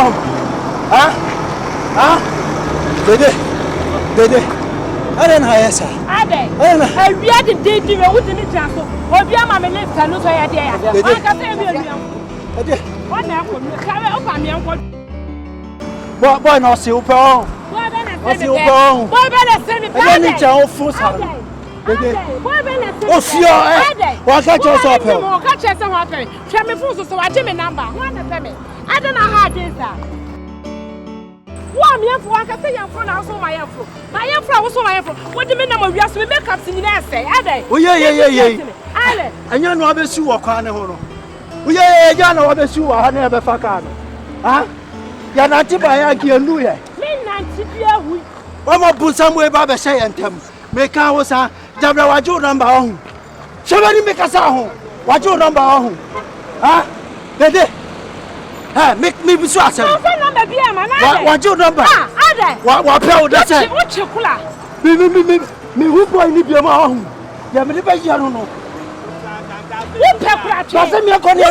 Oh. Dede. I don't know yes. Ade. I read the day we were in the chapel. Obi ama me left and no so ya there. I can say me. Ade. What na ko carry up am yanko. Boy no se upe on. Boy be na se me. Boy be na cha o fun sa. Dede. Boy be na se. O fio wa ka cho so pe. Mo ka che se ho pe. Hwe me fun so wa je me number. One na pe me. I don't know how this are. One year for I can say I'm from house my afro. My afro was my afro. What do you mean we are make up in the say? Oh yeah. And you know I be su wa kwa ne ho no. Oh yeah, you know I be su wa ha na be fa ka no. Ha? Ya na ti ba ya ki anu ye. Me na ti bia hu. Wa mo bu samwe ba be say entem. Me ka wo sa jabra wa jo number ho. Shebani me ka sa ho. Wa jo number ho. Ha? Dede. Ha, make me be so asem. Phone number be am na. Wa jo number. Ah, ade. Wa pe o de say. Wo chekula. Me who boy ni bi ma ho. Ya me be ya no no. Wo pe kura che. Ba se me ko ne.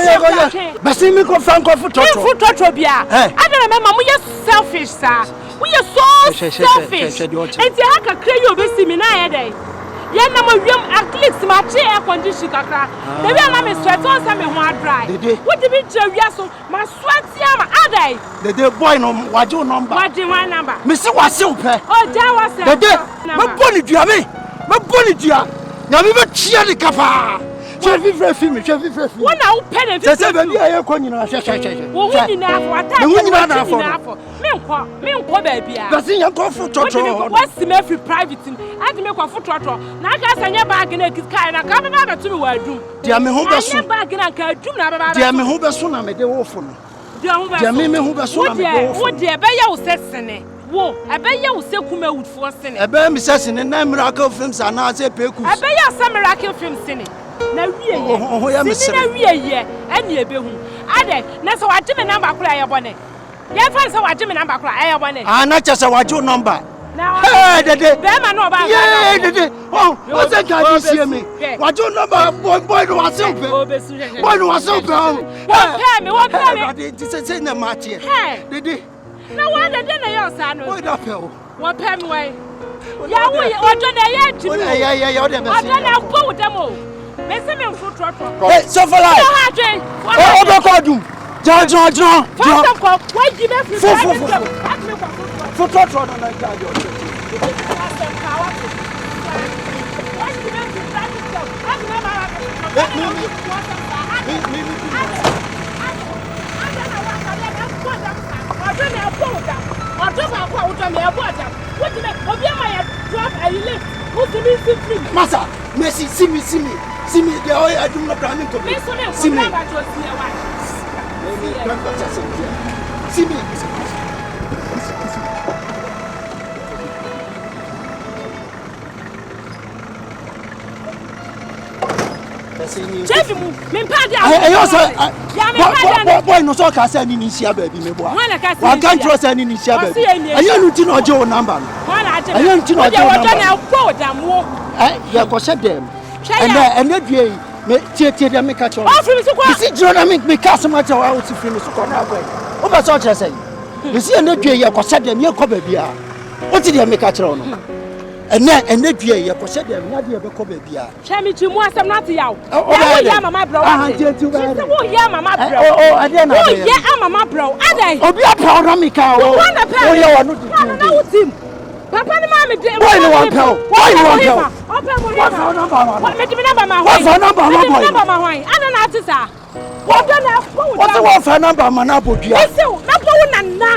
Ba se me ko fan ko fu toto. Fu toto bia. Ade na me ma mo ye selfish sa. We are so selfish. Enti haka kre yo be si me na ye dey. Ye na mo wiem at least ma che air condition kakra. The way na me sweat on say me ho dry. What did me je wia so ma sweat ya ma adai. The boy no wajo number. Wajo one number. Me se wase wo pe. Oh ja wase. Me boni dua me. Me boni dua. Ya me be tia ni kapa. Che vivre film, che vivre film. Wona wo pe na vivre. Se be bia ye ko nyina hwe. Wo hu nyina afo ata. Me hu nyina na afo. Me nko ba bia. Basi yan ko fu toto. What's me free private. Adi me ko fu toto. Na ka sanya bag na kai na ka ba to me wa adum. Dia me ho be so. Anya bag na ka adum na ba. Dia me ho be so na me de wo fu no. Dia me ho be so na me de wo fu. Wo dia be ya wo sesene. Wo ebe ya wo sekuma woodfo sene. Ebe mi sesene na miracle films ana se pekus. Ebe ya sa miracle films sene. Na wiye ye. Sene na wiye ye. Ani ebe hu. Ade na so waje me number kura ye bone. Ye fan so waje me number kura ye bone. Ah na che se waje number. Hey dede. Be ma no ba. Yeah dede. Oh, o se ka di see me. Waje number boy no wase ope. Boy no wase ope. Wo pay me. Dede say na match here. Dede. Na wa dede na yo sa no. Boy da pel. Wo pay me wai. Ya wo ojo na ye ntimi. Yeah, o de be say. Ojo na go with them o. Me se me mfu trotro. Hey, so for life. Oh, be ko dum. John. Why give me free? For trotro na na ja jo. Masa, Messi, see me. The oil I do not brand into me. See me. See me. Boy, no so can say any share baby me boy. I can't trust any share baby. I don't know your number. I don't know your number. You go set them. And that day me tie dem me catch on. You see Jonah me cast so much out to finish so corner boy. Over so just say. You see and that day you go set them you come baby ah. What did you make catch on? And that day you go set them na dey be come baby ah. Share me to mo asem na te yawo. Oh yeah mama bro. Oh yeah mama bro. Oh I dey na. Oh yeah mama bro. Adai. Obi a proud na me ka o. Oh yeah wa no di. Papa ni mama dey. Why no one tell? Why no one tell? What's our number? What me number my why? What's our number my number my why? Ana na ati sa. What do na? What's the one number my na bodua? Ese na bo nana.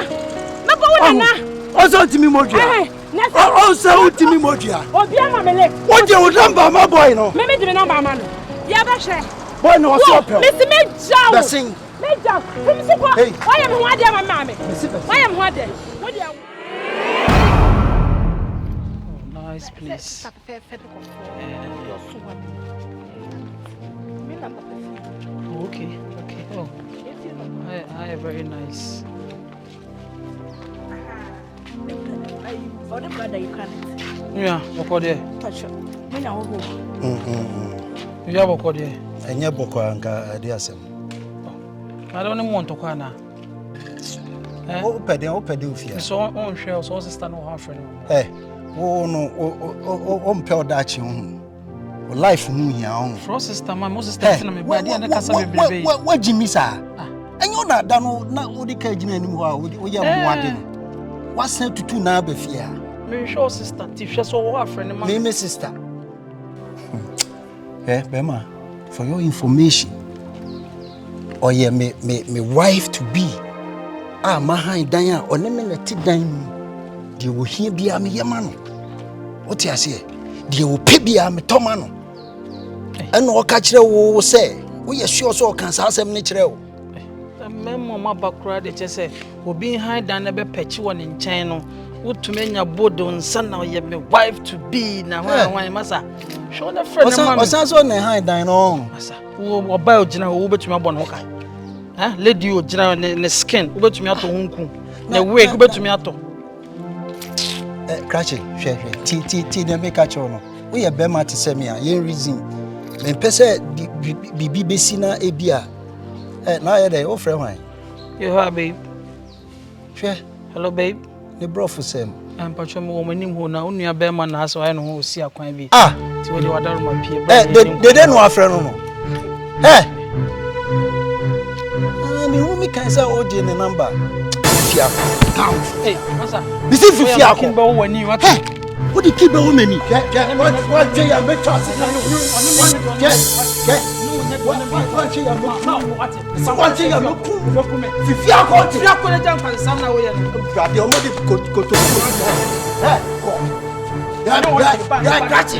Na bo nana. Oso timi modua. Oso timi modua. Obi ama mele. What the number my boy no? Me di number ma no. Ya ba hwe. Boy no what's up? Me si me jaw. Blessing. Me jaw. Me si kwa. Why am ho ade ma ma me? Why am ho ade? What dey? Nice place. Okay. Oh, I very nice. Yeah, what there? Touch. Me na wo. You have what there? Enye boko anka ade asem. I don't want to kwa na. Open the fear. So on share so sister no half friend. Eh. Oh no, on that you. Life mu here. For sister, my sister na me body and kasa bebe. What Jimmy sir? And you na da no na odi ka jina ni ho a we ya muade. What sent to na be fear? Me show sister, tif so half friend man. Me sister. Bema, for your information, or yeah, me wife to be. My hand Danya, or name a tit dime. They will hear be a me yamano. What you say? They will pay be a me tomano. And no catch the will say, we are sure so can say natural. The memo background, it just say, will be behind than a patch one in China. What to many a bodon son now, ye me wife to be now, why, massa. Show the friend of Sans on a high dine on, massa. Who about general over to my bonoka? Lady you general in the skin, over to me at home. The way over to me at home. Cratchet, tea, they make a chono. We are Bema to send me a yen reason. When Pessa be Bessina a beer. Now they offer wine. You have babe. Hello, babe. The bro for Sam. And Patron woman who now only a bear man has I know see a quite be. To what you are done my peer. They don't know a friend. Eh? I mean, who can say all the number? Hey, what's up? This is if you are about when you are. What do you keep a woman? What day I make trust? Someone say I'm not cool. If you are going to jump on some way, the only go to Gratchi.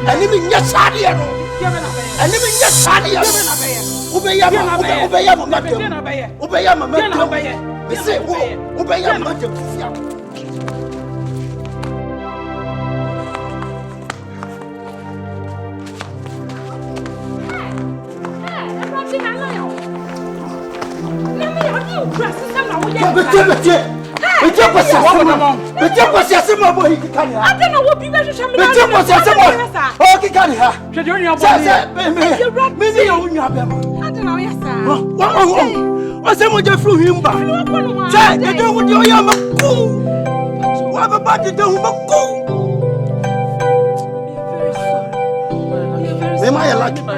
And even yes, and even yes,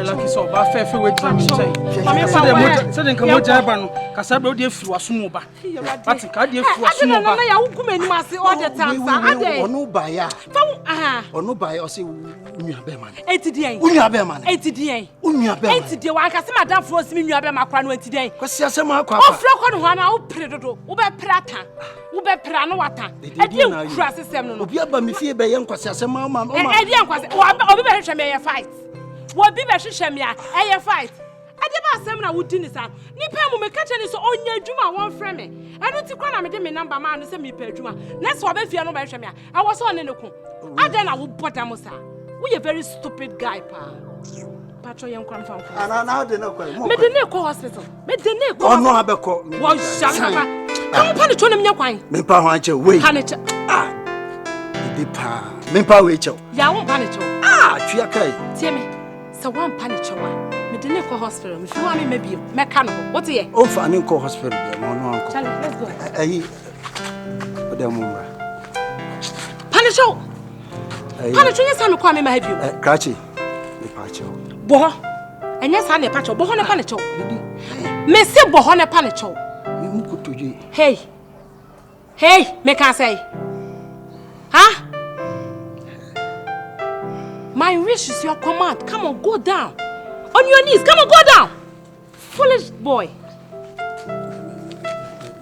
lucky so, but fair way to say, come on, Japan, Casabro, dear Fuasunoba. But the card, dear Fuasunoba, no buyer, or no buyer, or say, Unyabeman, 80 days, Unyabeman, 80 days, Unyabeman, 80 days, I can see Madame Frost, Minyabeman, today. Because Yasama, Flock on one, I'll predator, Uber Prata, Uber Pranawata, and you cross the seminal. Obiaba me fear by young Quasasama, and young Quas, or fight. What be Bashimia, a fight. I never seminar would dinner. Nipa will make catch any so on your Juma one frame. I don't think I'm a number man to send me per Juma. That's what if you know Bashamia. I was on in the coon. I then I would put Amosa. We a very stupid guy, pa. Patro young confirm. And I don't know. Made the Nico hospital. Made the Nico. Oh, no, I've called me. Was Shaka. Come punish on your wine. Mipa, want your way. Punish. Ah, Mipa. Mipa, Rachel. Ya won't punish. Ah, Chiakai. Timmy. So one panic one. Me didn't call hospital. If you want me, maybe mechanical. What's it? Oh, for an call hospital. No, Charlie, let's go. What the moon? Panic show. Panic show. Yes, I'm coming. My help you. Cratchy. The patch. Boh. And yes, I'm a patch. Bohona panic show. Me say Bohona panic show. Hey. Hey, make I say. Huh? My wish is your command. Come on, go down. On your knees. Come on, go down. Foolish boy.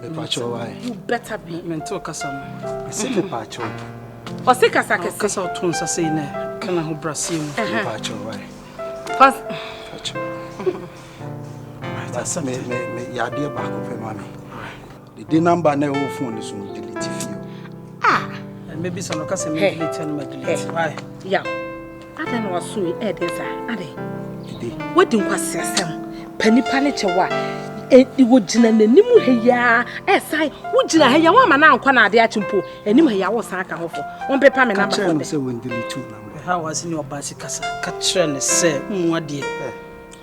You better be. Mentor Kasam. Say the patch. Or say Kasaka. Kasa Tunsa say ne. Can I hold Brazil? Patch. First. That's me. Ya dear back of money. The number no phone is on delete you. Ah. Maybe some Kasam delete and delete. Why? Yeah. I don't know what's so what do you want to say? Penny Panichawa, it would gin and the Nimu Haya, as I would gin a Hayama now, Kona de Achimpo, and Nimaya was Saka on paper and I'm say when delete 2 number. How was in your basicasa? Catrin say, what dear?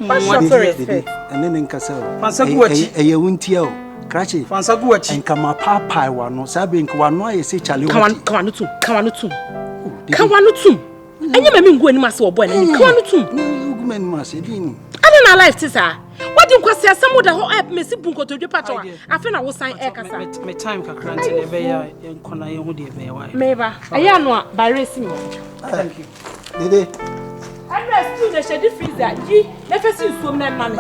And then in Cassell, Passa, a won't yell. Krachi. Fansa go achi. Enka ma papa wa no sabe enka wa no ayese chale Come on tum. Enye mami ngo ani mase obo na ni come on tum. Ugu mani mase din. Ada na life tisa. What do kwase asem da ho help me si bunko to dwepa to. Afi na wo san e kasa. Me time kakra nti e be ya enkona ye hu de be ya wa. Meba. Aya no by race me. Thank you. Dede. Address to the shady freezer. Yi na fesi nsuom na mami.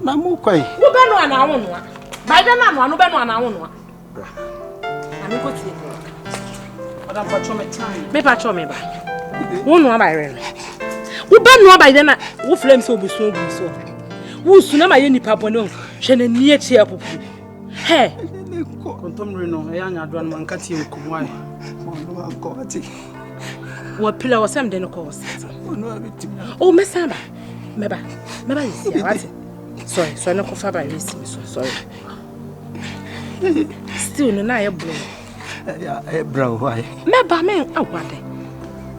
Na mo kwai. Wo be no ana wo no. By the na no be no ana wo no. Ami ko tie. Madam patro me time. Me patro me ba. Wo no by re. Wo be no by the na wo flame so obuso. Wo suna ma ye nipa bono. Hwe na ni echi apopo. He. Kontomre no e anya do an manka tie okumwa. Mo no ko ati. Wo pila wo sam de no ko wose. No abiti. Oh mesamba. Meba isi awati. Sorry no ko fa ba isi so sorry. Still no na ye bro. Ya bro why? Meba men awade.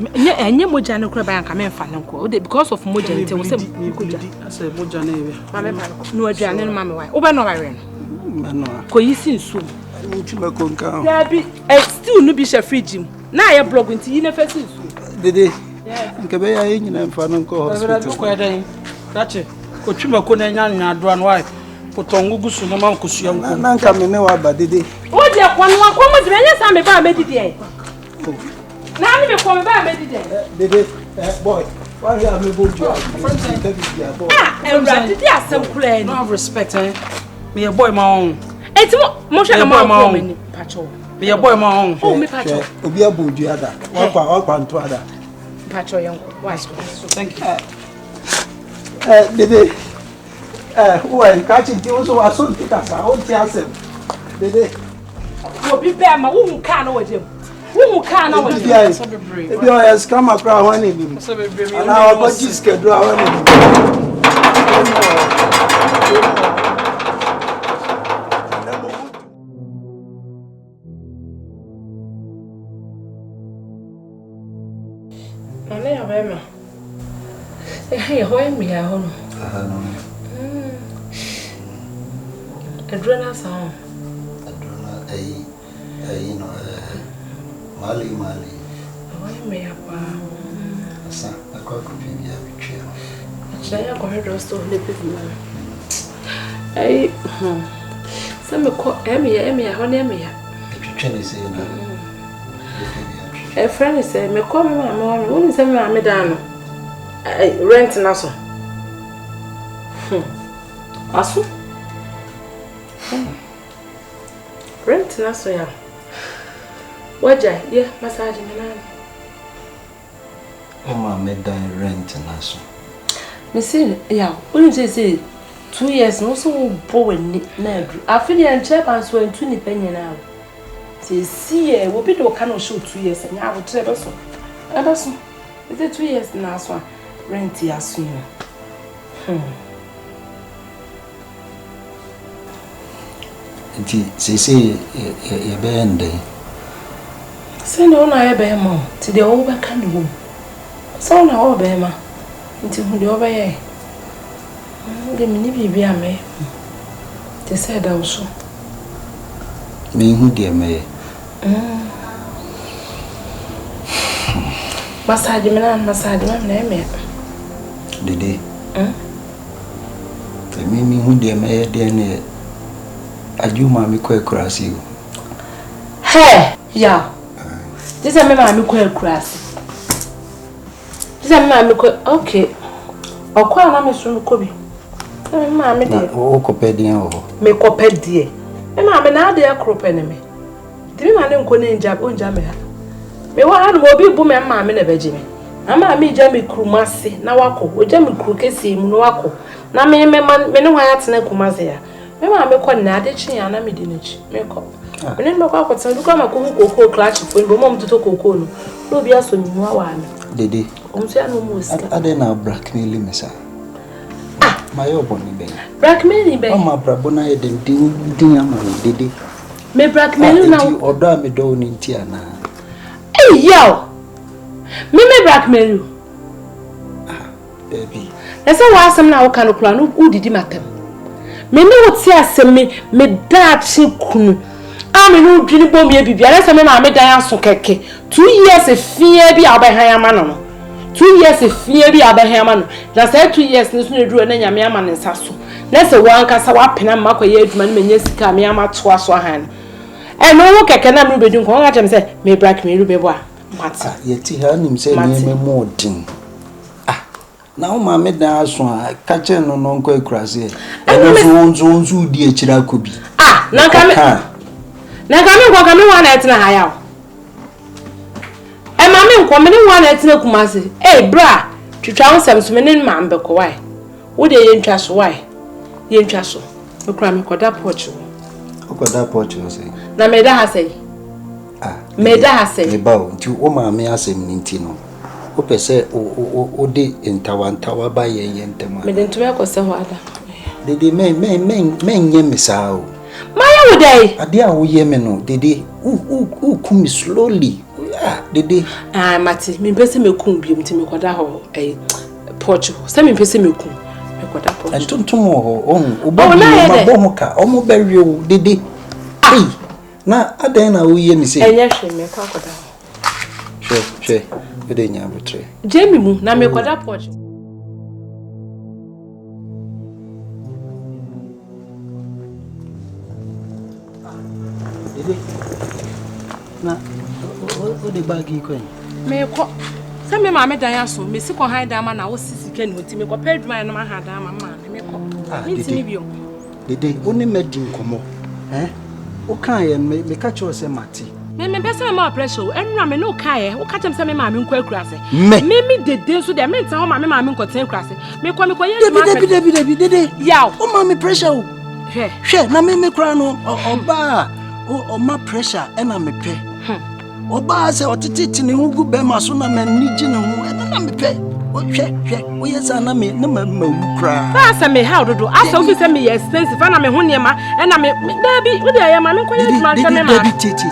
Enye moja no kura ba yanka men fa nko. Because of moja nte wo say moja. Ase moja na ebe. Mama no aduane no mama why. Wo ba no ba re no. No. Ko yisi nsu. Mutima konka. Ya bi still no bi she fridge mu. Na ye blog nti yi na fa nsu. Dede. Nke be ya nyina mfa no nko hospital. Ko edan. Dache. Ko twima ko na nya adoa no why. Potongu gusu no man kusua nko. Na nka me ne wa ba dede. O de kwa no akwa mo de nya sa me ba medidi e. Na me be ko me ba medidi e. Dede boy. Why you am able to? Everybody dey asem kula ni. No have respect Me a boy my own. Eti mo hwe ma ko me ni pacho. Me a boy my own. Oh me pacho. Obi aboju ada. Wa nto ada. Pacho yanko. Why? Thank you. Dede. Who are catching you also was so tikasa. O ti asem. Dede. Wo bi be ma wo nka na wajem. Wo nka na wajem. Ebi o yes come across one ebi. And our budget schedule one ebi. Ale ya bema. Hoye mi ya hono. No. Adrena sound. No, Mali. Hoye mi ya pa. Asa, akwa kopi ya bichia. Chaya kwa head rosto lepi vima. Some call Emmy, I honey Emmy. A friend said, me call me my mom, wouldn't send me down. Rent Nasso. Asu? Rent Nasso, yeah. Waja, yeah, massaging me. Oh, my made down rent Nasso. Missy, yeah, wouldn't say 2 years, no so bowen Ned. I feel the unchap and so in 20 penny now. See, will be no cannot show 2 years and I will tell us so. Ever so, it's 2 years now, so rent ya soon. Say, a band day. Say no, I bear mom to the over can do. So now, Obama, until the over here. Give me baby, I may. They said also. Me who dear me. Massage me and massage my name. Did they? Me who dear me, dear. I do mammy quite cross you. Hey, yeah. This is my mammy quite cross. This is my mammy quite okay. Or quite a miss from Kobe. Mammy, oh, copedia. Me copedia. Me mammy now they are crop enemy. The man don't go in jab on Jamaica. Me want to be boom and mammy never Jimmy. Ama me Jamie Krumasi, na wako, o Jamie Krukesi, Munwako. Na me man, me no hat na Kumazia. Me mammy called Nadichi and I didn't make up. And then my papa said, look at my cocoa clutch when the mom to talk cocoa. No be as soon you are. Did he? I didn't know blackmail me, sir. My own bonny blackmail me, my brabona didn't do did he? Me blackmail now or draw me down in Tiana. Hey, yo! Me blackmail you. Baby. That's why some now can plan who did him at them. me no wote asemi me daachi kunu am no dwini bom ye bibia na se me ma me dan aso keke 2 years efie bi abahan ama no 2 years efie bi abahan ama no na say 2 years ni so ne duro na nyame ama ne nsa so na se wan kasa wa pena makoye adwuma ne menya sika me ama to aso ahan e no wo keke na me bedu nko nga chem se me break me rube bo a mata yeti ha nim se me modin na o ma me dan aso a ka che no no nko ekurase e no so di ekira kobi na ka me kwa ka me wa na etina ha ya e ma me nko me ne wa na etina kumase bra twitwa ho sem so me ne ma mbe ko wai wo de ye ntwa so wai ye ntwa so okura me koda porch wo say na me da ha say me da ha say me ba o nti o ma me asem ni nti no o pese o de ntawa ba ye ntema me de ntuma ko se ho ada dede men nye misa o maya wo dai ade a wo ye me no dede u kum slowly dede mati me pese me kum bi mti me koda ho porch se me pese me kum me koda porch entontom ho o ba ho ka o mo ba wi o dede na adan na wo ye mi se enye hwe me kwa koda ho hwe ede nya botre jemi mu na me koda porch dede na o de bagi ko me ko se me ma me dan aso me si ko han dan ma na wo sisike ni oti me ko peduma no ma ha dan ma me ko mi ti ni bio dede oni medin komo o kan ye me ka cho se mati me pese me ma pressure enura me no kan ye o ka tem se me ma me nko akurase me dede so de me ntan ho ma me nko ten akurase me ko ye dede yaw o ma me pressure o hwe na me kura no oba o ma pressure e na me pe Obaa se otititi ni hugu be maso na maniji ne hu e na me pe hwe o yesa na me na mawukra ba se me how dodo asa ofi se me expensive na me ho niema e na me dabi wo de ya ma me koye tuma nka me ma dabi titi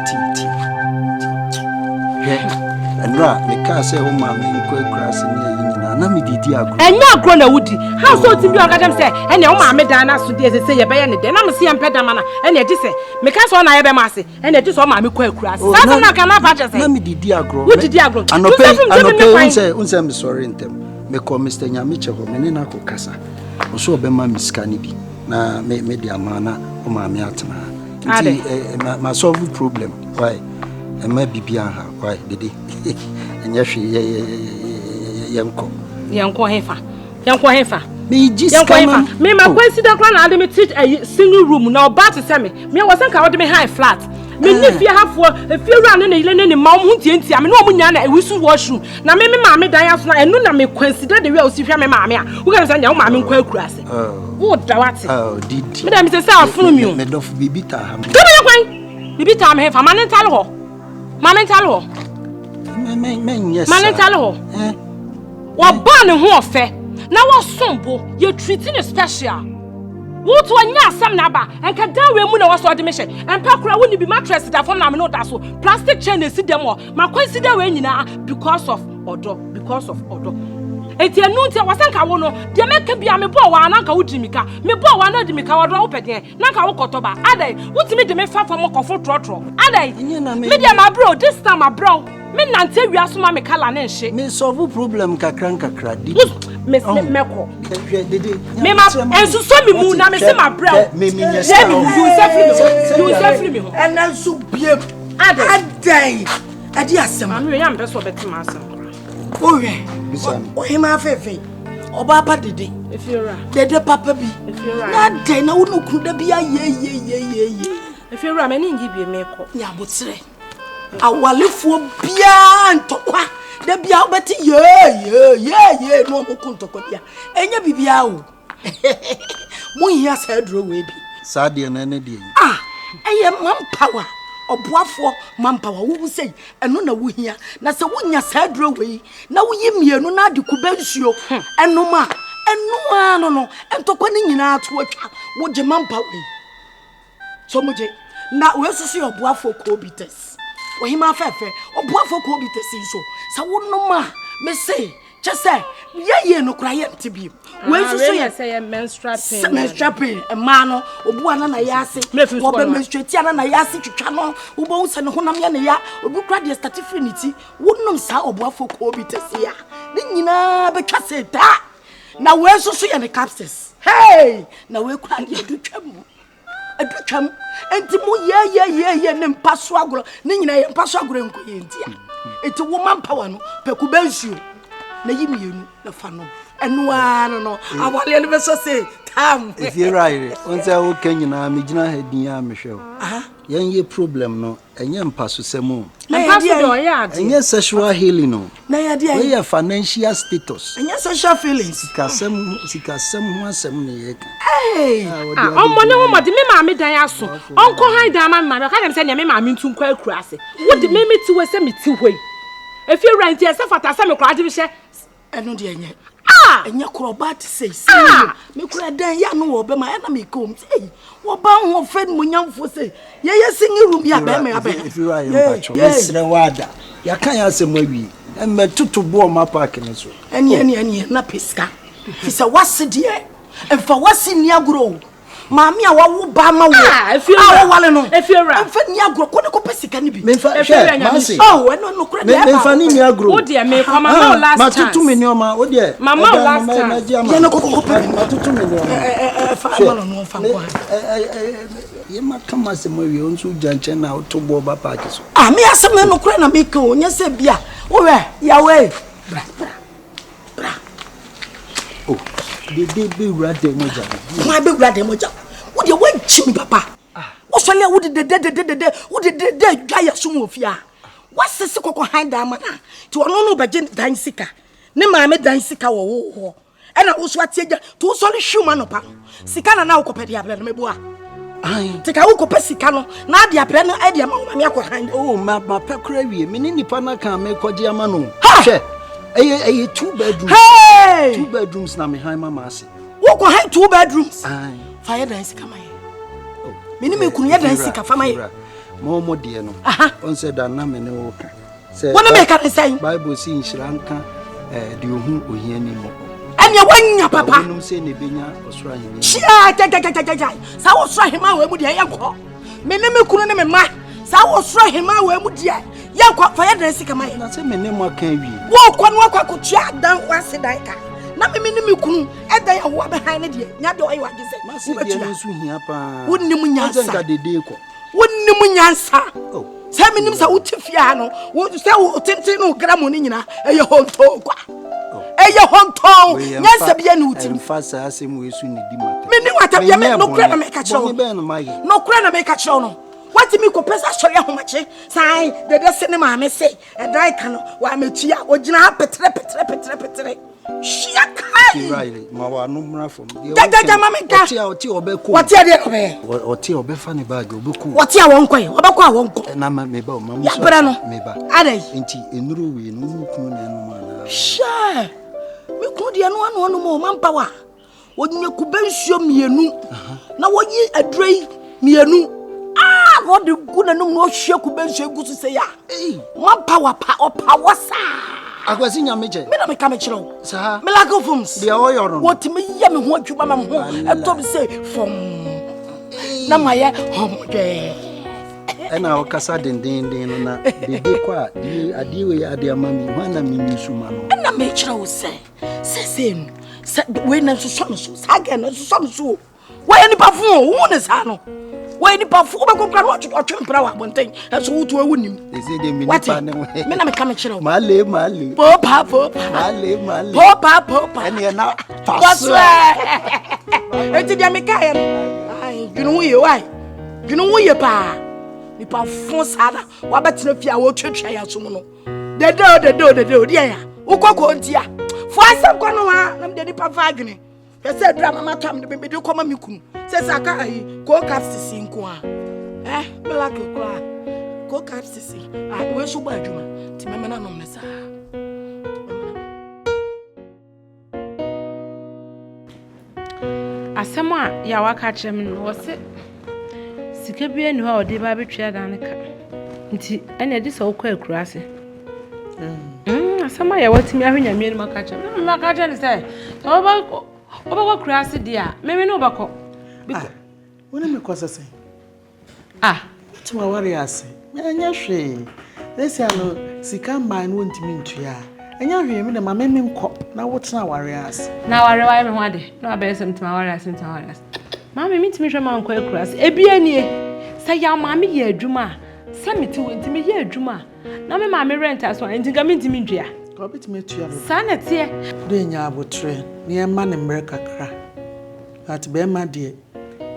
enra me ka se o ma me nko akurase ni ayi nyina na me didi agro enya agro na wudi how so timbi on ka dem se ene o ma me dan na so de se ye be ye ne de na me se ye mpeda ma na ene di se me ka so na ye be ma se ene di so ma me ko akurase sa na ka na ba je se na me didi agro wo didi agro anope unse me sorry ntem me ko Mr. Nyamiche ho me ne na ko kasa o so be ma miska ni bi na me di amana o ma me atena nti ma solve problem why ma bibia ha why dede enya hwe yanko hefa me jiska me ma consider kra na ade me teach a single room na oba to say me was nka ode me high flat me ni fie hafo fie wura ne ile ne ma mo huntientia me no mo nya na wisu washroom na me ma me dan aso na enu na me consider the way o si hwa me ma me a wo ga me say nya wo ma me nko akurase wo da wate didi me da me say afunu mi o me dof bibita ha me kwan bibita me hefa ma ne ntale ho yes manentale ho wa ba ne ho ofe na wo sombo ye treating a special wo to anya asam na ba enka danwe mu na wo so de me hye empa kura wo ni bi mattress da fom na me no da so plastic chain esi dem ho ma consider we nyina because of odo eti enu ntia wasanka wo no de meka bia me bo wa na nka wo dimika me bo wa na dimika wo do wo pede na nka wo kotoba adai wutimi de me fa fam kofo trotro adai me dia ma bro this time ma bro me nante wi asoma me kala na nhye me solve problem kakra di me meko me ma ensu so mi mu na me se ma bro me nyesa you safely me ho enansu biem adai adi asem am we yam be so betima asem oye hima fefe oba pa dede efiora dede papa bi na dai na wonu kunda bi ye efiora me ni ngi bi me ko nya botre awalefo bia ntokwa da bia obeti ye no mo kuntokwa bia enya bibia o mo hia sa dro we bi sa de na na de eye manpower oboafo manpower wo sei eno na wo hia na se wonya sa dro we na wo yimienu na de kuba nsuo enoma no entokwa ni nyina ato atwa wo je manpower so mo je na we susu oboafo ko bites Ohima fefe obuafo ko bi tesi so sa wonoma me say che say Ye no cry empty be. When so say menstrual pain. A man obu ana na yase. Wo be menstruate ana na yase twitwa no. Wo bo se ne honam ya ne ya. Obu kra de statifrinity. Wonnom sa obu afoko obi tese ya. Ni nyina be twa se da. Na we so ye ne capsules. Hey! Na we kra de dutwam. Adutwam. Enti mo ye ne mpaso agoro. Ni nyina ye mpaso agoro nko ye ntia. Enti woman power no pekubensuo. Na yimienu na fa no eno ano no awale no be so say tam if you right on say o kanyina me gina hadin ya me hwe yen ye problem no enye mpaso semu enye sexual healing no na ya dia we financial status enye social feelings sikasem ho asem ne ye omo ne wo de me ma me dan aso onko han dan ma ka dem say ne me ma me ntu kwa akura ase wo de me ti we say me ti hoi if you rent here say fata say me kwa de be she eno de enye enye krobat say me kura dan ya no wo be ma na me kom say wo ba ho fed mo nyamfo say ye singing room ya be me abe if you are mpacho mesre wada ya kan ya asem awi em tutu bo ma park ne so ene na peska fi say wase de emfa wase ni agro Mami a wawu ba ma wo. Wale no. Emfa ni agro ko ne ko pesika ni bi. Memfa share masi. No kura de. Memfa ni agro. O de me kwa mama last time. Matutu me ni o ma o de. Mama last time. Ye no ko pe. Matutu me ni o ma. Fa ma no fa ko. Ye ma kama se mo wi onsu janche na o to bo ba park so. Me asem no kura na me ko nya se bia. Wo we ya we. Bra. Oh. They be rade moja. My be rade moja. Wo de wan chimi papa. Wo so le wo de wo de dwa ya so mo fia. Wo sese kokko han da ma na. Ti ono no baje dan sika. Ne ma me dan sika wo ho. E na wo so atieja. Ti wo so le hwuma no pa. Sika na wo kopedi abre no mebua. Ai. Ti ka wo kopedi sika no. Na de abre no e de ma me akọ han. Oh ma pekura wie. Me ni nipa na kan me kwaje ama no. Hwe. Hey, 2 bedrooms. Hey! 2 bedrooms na me high mama ase. Wo ko high 2 bedrooms? Aye. Fire dance kama ye. Oh. Me ni me kunu ya dance ka fama ye. Mo de no. On said that na me ne wo ka. Say. Wona me ka say. Bible say nshranka de ohun ohiani mo. Anya wanya papa. Wonum say ne benya osura himi. Chia ja. Sa wo sura hima we mu de ya ko. Me ne me kunu ne me ma. Sa wo sura hima we mu de ya kwa fire dance kama ye. Na say me ne mo kan wi. Wo kwa no kwa kutua dan wase dan ka. Na me ni me kunu e dan ya wo behind ne de. Nya de oyi wage say. Masi de no su hia pa. Wonnim nyansa. Nka dede ko. Wonnim nyansa. Oh. Say me nim sa utifia no. Wo say wo tenten no gram ni nyina e ye honto kwa. E ye honto. Nyansa bia ni utim. Emfa sa asem we su ni di mata. Me ni wata bia me no kura na me ka chiro. No kura na me ka chiro no. What me ko pesa sori ahomache sai de se ne ma me se e dai ka no wa metua o gina petre shia kai right ma wa no mra from jaja ma me ka oti obeko oti ade obe oti obefa ne bag obeku oti awon ko obeko awon ko na me ba ma ya bra no me ba ade enti enuru we no kunu na no ma sha me ku de no mo mampa wa wonye kubensuo mienu na woyi adrei mienu what the good and no shake bench gusu say ya. One power power sa. Akwasi nya meje. Me na me ka me chiro. Sa. Me like forms. Dey oyo no. What me ye me ho adwuma ma ho. E to be say from. Na maye homoje. E na o kasa den no na dede kwa ade we ade amami ho na me nsu ma no. E na me chiro say. Say we na so sa ga na so. Why any perfume who na sa no. Why ni pa fu ba ko kra watch mpra wa bonten eso wutu awunim they say they minipa ne me na me ka me chiro male popa male popa ene na paso enti dia me ka ye ai you know we pa ni pa fu sada wa betina fia wo twetwa ya so no de do dia ya ukoko ntia fu asem kwa no wa na me de pa fa adwene pese drama matam de me de koma me kunu se saka ai ko capsisi nko a me like ko capsisi we so ba adwuma ti me na no me sa asema ya waka chem no wo se sika bia ni ho ode ba betwa dan ka nti ene de so kwa akurase Some I want me having a meal, Macacha. Macacha say, Oba crassy dear, maybe no backo. What am I say? To my warriors. Yashi. They say, no, she can't mind won't mean to ya. And you're here, my mammy cop. Now what's now warriors? Now I arrive one day. No, I bear some to my warriors and to warriors. Mammy meets me from Uncle Cross. Ebiani. Say, your mammy, ye, Juma. Send me to me, ye, Juma. Now, my mammy rent us one and think I'm into me, dear. Go bit me to your son at here. Then ya would train near man in America crack. At bear my dear.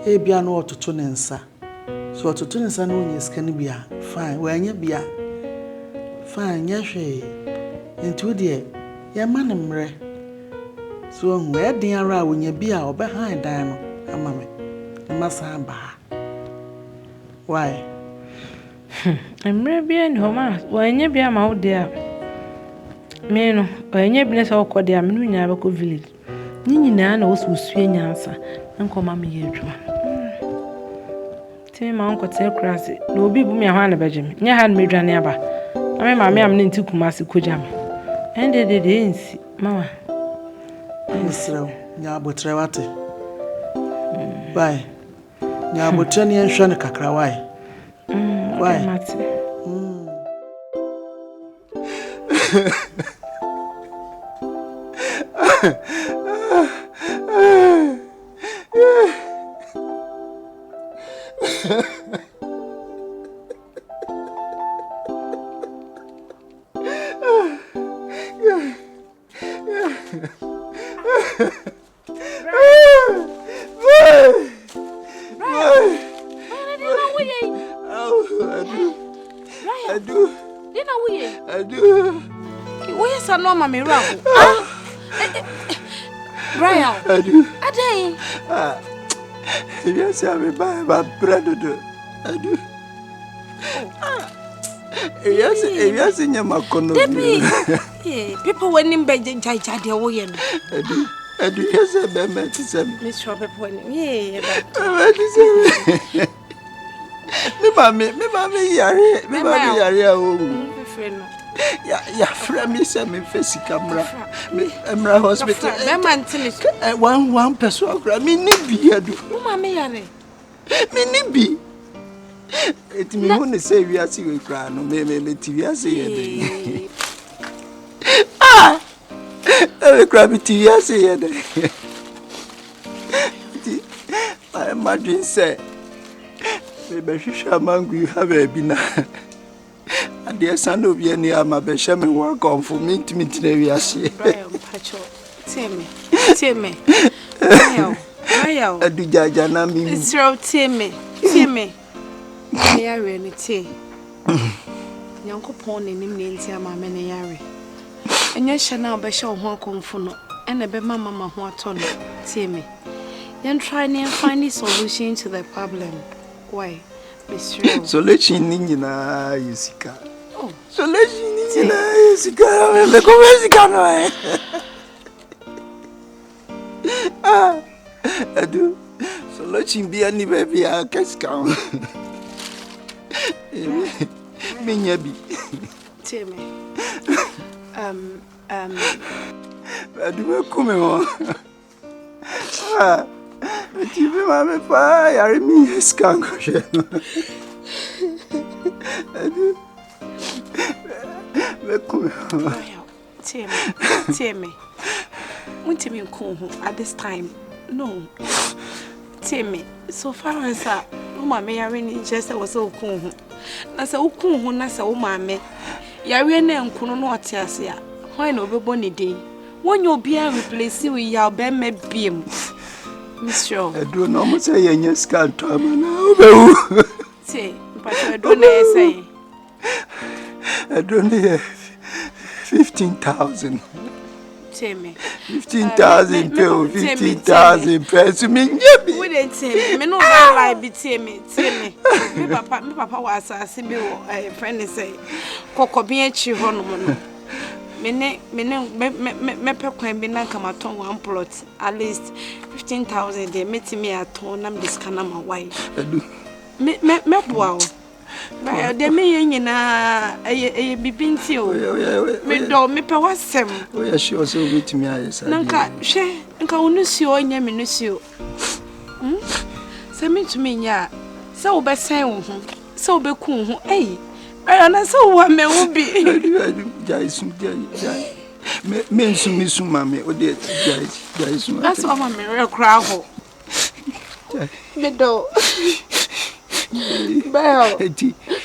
Ebiano to Tunensa. So to Tunensa no yes can be a fine, where you be a fine, yes, into dear, your man in Mre. So where dear when you be out behind Diana, a mammy, the massa bar. Why? I'm maybe in home, when you be a mouth there. Meno, when you be so called the Aminu village. Nini Nana was swing answer, and come mammy here. Tell my uncle tell Crassy, no be me a hand Benjamin. You had me dran nearby. I mean, mammy, I'm into Kumasi Kujam. And they didn't see, Mamma. So, Yabutrewati. Why? Yabutani and Shanaka, why? Why? Yes, I'm my brother. I do. Yes, in your Macono. People went in bed and judged your way. I do. Yes, I'm Miss Robert. Me, mammy, yeah, friend, me send me face camera. Emra hospital. One person, me nibi. Mammy, me nibi. It me only say we are seeing cry. No, me TV say. Ah, I cry me TV say. I imagine say, maybe she shall mangu you have a bina. And the son of Yenia, my beshaman work on for me to meet the see. Timmy. I do Jajana me. It's row Timmy. I really tea. Uncle Pony named my many yari. And yes, shall now be show one confuno and a be mamma who are ton. Timmy. Then try and find a solution to the problem. Why, Mr. Solution in Yusika. Oh, solution in Yusika. The Comesican. Ah, I do. Solution be any baby. I can't count. Minyabi. Timmy. I do come on. Ah. Tu veux m'amener pas, il y a remis un scanner. Mais comment? Timmy. When Timmy come home at this time, no. Timmy, so far as I, Mamma, I really just was so cool. I said, "Oh, cool, I said, oh, mamma, you're and couldn't know what I say. Why no be bonny day? When you'll be replacing with your bed beam." Mr. I don't know what I yes can't tell me now. Say, but I don't say. I don't hear 15,000. Tell me. 15,000 pills, 15,000 pence. You mean, yeah, we didn't tell me. No, I be tell me. Me papa was asking me a friend say, Coco be a chihon. Me can be not come at one plot at least 15,000. They met me at home. I'm this kind of my wife. Me wow. But they may a bibinti. Me do me pa wasem. Oh, yeah, she also with me. Nanka, she, Nka Unusio, and Yaminusio. Send me to me, ya. So be saying, so be cool, eh? I saw what me will be. Miss Mammy, oh, dear, that's what my real crowd. Me do. Bell,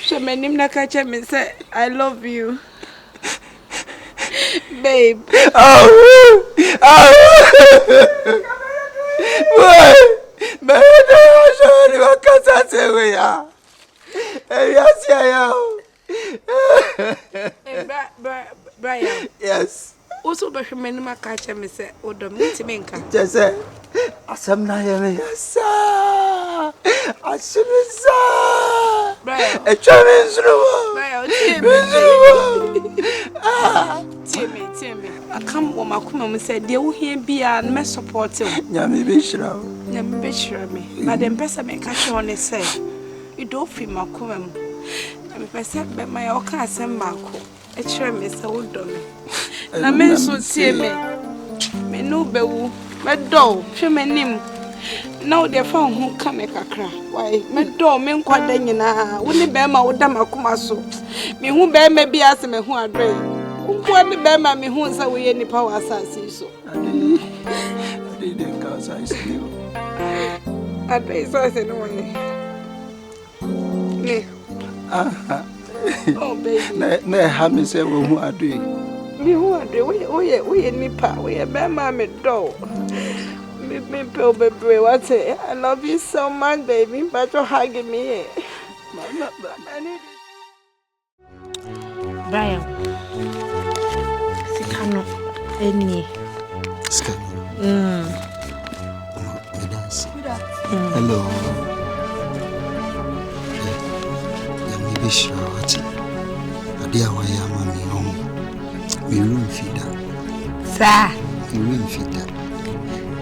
she made him not catch him and say, I love you. Babe. Oh, but I say we are. Yes, Brian. Yes. Also, but when my catch him and say, oh, the meeting. Just say, some night, yes, I should be so. Brian, a Chinese Timmy. I come when my come said, they will hear be and me support him. Yammy Bishra. Yammy Bishra me. Madam Pessa may catch on and say, you don't feel my come. I'm percent by my Okas and Marco. A trim is so dummy. I may so see me. Me no bewu, my dog, she my name. Now they found who come make a cry. Why, my dog, men quite dangina. When the Bama would damn a kumaso. Me who bear may be asking me who are drain. Who want the Bama me who is away any power assassin so. I didn't cause I see. I say so, I said, no way. Oh, baby. No, have me say who are doing. Me who are doing, we any power, we a Bama me dog. Me pill baby, what's it? I love you so much, baby, but you're hugging me. Brian, Sikano, any. Hello. Maybe sure what it. A dear why am I home? We room feeder. Sir, we room feeder.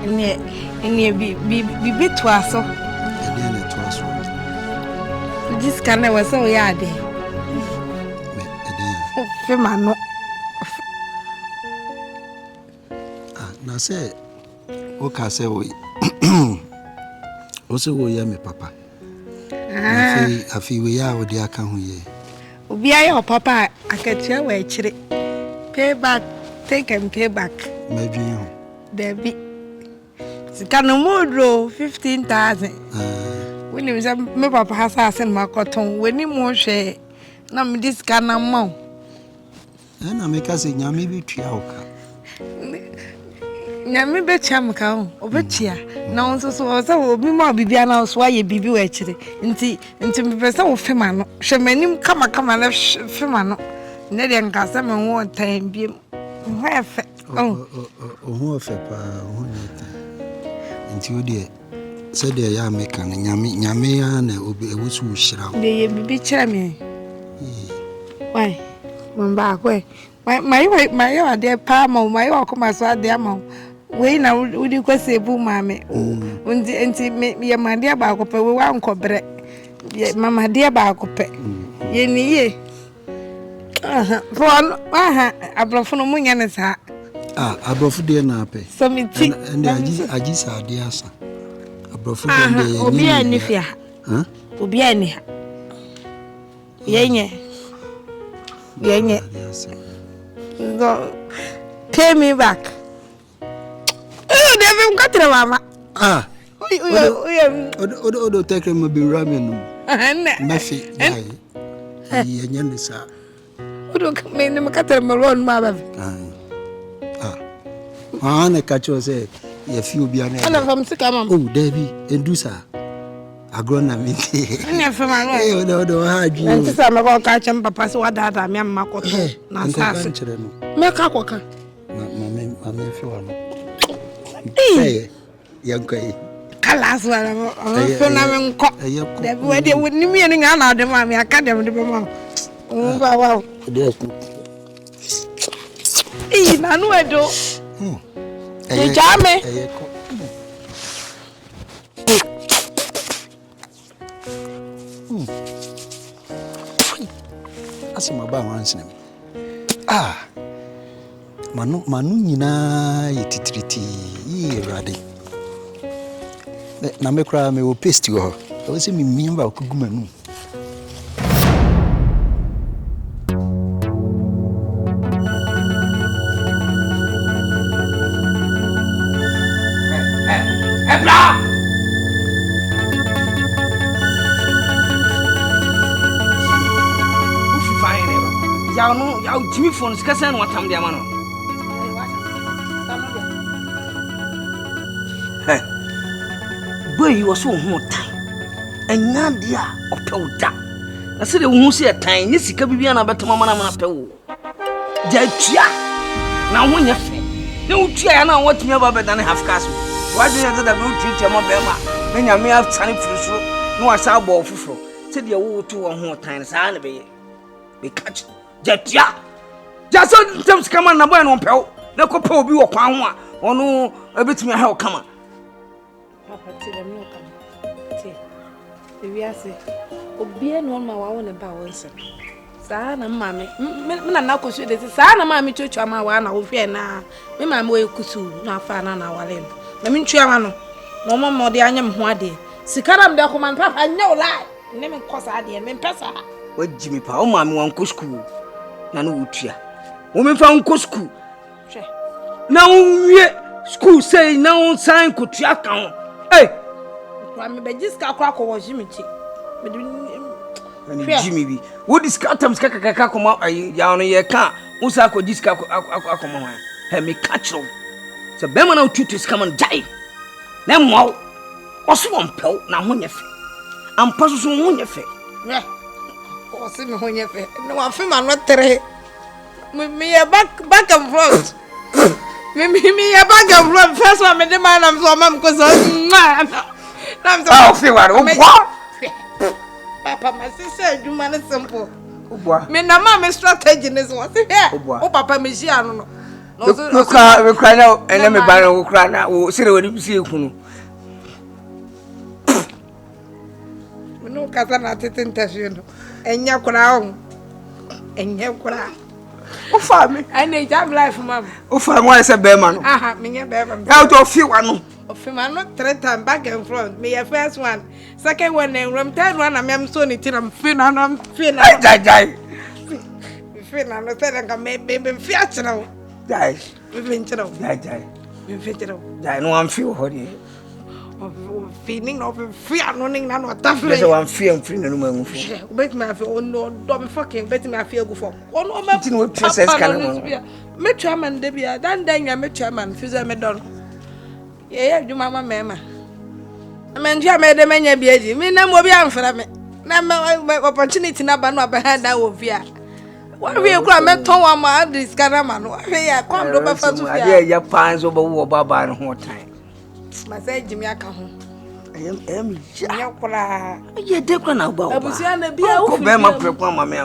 And be bit to us. So, this kind of was so yard. Femano. Now say, okay, say we. Also, we are me papa. I feel we are with the Akan here. We are your papa. I can tell where it's pay back, take and pay back. Maybe you. Baby. Sikano 15,000. When you say my papa has asked my cotton, when you more share, now me this kind of mouth. And I make us say, Yami Triauka. Yami Betchamka, Obetia. Now, so be more Bibiana, why you be actually. Into me, person of Femano. She may him come and Femano. Neddy and Cassam and one time be. Oh, who of a until dear said they are making Yami and Obi was who shall be charming. Why? Mamba, where? My dear Palmo, my Okuma, so dear mom. Wait now, would you go say, Boo, mammy? When the auntie make me a my dear Bacope, we won't cobre. Yet, Mamma, dear Bacope. Ye, for I brought from Munya's hat. I brought for dear Nape. So me tea, and I just had the answer. I brought for Obi any fear. Obi any. Yenye. Go pay me back. Oh, they've got to mama. Odo take him be ramen. Mafia. Yanisa. Odo come in the cat maroon, mother. I catch you say, if you be an from Sikam. Oh, Debbie, and do sir. I grown up in here. From my way, no, hard you. And I'm about catching Papa, so what that I am Marco. Nancy, make up walker. Mamma, hey, young guy. Alas, well, I'm where they wouldn't be meaning out of mammy. I can't have the mama. Oh, wow. I know I do. Hey, Jamie. say my ba once name. Manu nyina yetitriti yi rade. Na me kra me wo paste ho. O say me mimba okugumanu. Jimmy phones kasan watam dia mano. Hey. Boy was so time. Enya dia opewda. Na se de hu se time ni sika bibia na betama mana pewo. Jatua. Na ho nya fe. Na utua ya na watumi aba bedane half cash. Wadi ya da be utua ma be ma. Na nya me aftsane furusuro. Na wasa abo ofufuro. Se de wo to wo ho time sa na be ye. Be catch. Jatua. Just so terms come on na boy no pew na ko pe obi wo kwan ho a ono ebetumi ha o kama papa ti dem no kama ti ewi ase obi e no ma wa wo ne ba wo nse saa na mama me na ko so de saa na mama chocho ama wa na wo hwe na me mama wo ekusu na afa na na wale na me ntwa ma no na mo mo de anyam ho ade sikara mde ko man papa nya ola ne me kosa ade me pesa wajimi pa o mama wan ko school na no wutua Women found school. Now school say now sign could account. Hey, I'm a just crack or Jimmy. Jimmy, what is Catam's Kaka come out? I down a car. Musako disca come have me catch them. So Bemano tutors come and die. Now, also one pill now when you feel. I'm possible when you feel. Yeah, or see me when you feel. No, I'm feeling not there. Me back and front. Me back and front. First one, me the man I'm so mum because I'm so feel what? Papa, my sister, you man is simple. Me na mama strategy is what here. Oh, Papa, me see I don't know. No, we cry now, and let me buy no cry now. Oh, see what you see you. No, Catana interview. And your crown. And your crown. O family I need job life mama o family why say bear man aha me get bear man how to feel one of him I not 3 times back and front me your first one second one and room third one I'm so neat I'm feel and I'm feel die feel and no say can me feel now die me feel die no I'm feel hori feeling of fear no ning na no tafle so I'm fear free no ma nfu bet me feel no do me fucking bet me feel go for ono me tin we process kan no me twa man de bia dan ya me twa man fiza me don ye adwuma ma me ntwa me de manya bia ji me na mo bia mfra me na me opportunity na ba no aba da wo via wa we kura me ton wa ma this kana ma no we ya kom do ba fa tu via ya pan so ba wo baba no ho time Masai Jimmy Akan. I am Yakura. You take one about Abusiana be a Obama Papa Mamma.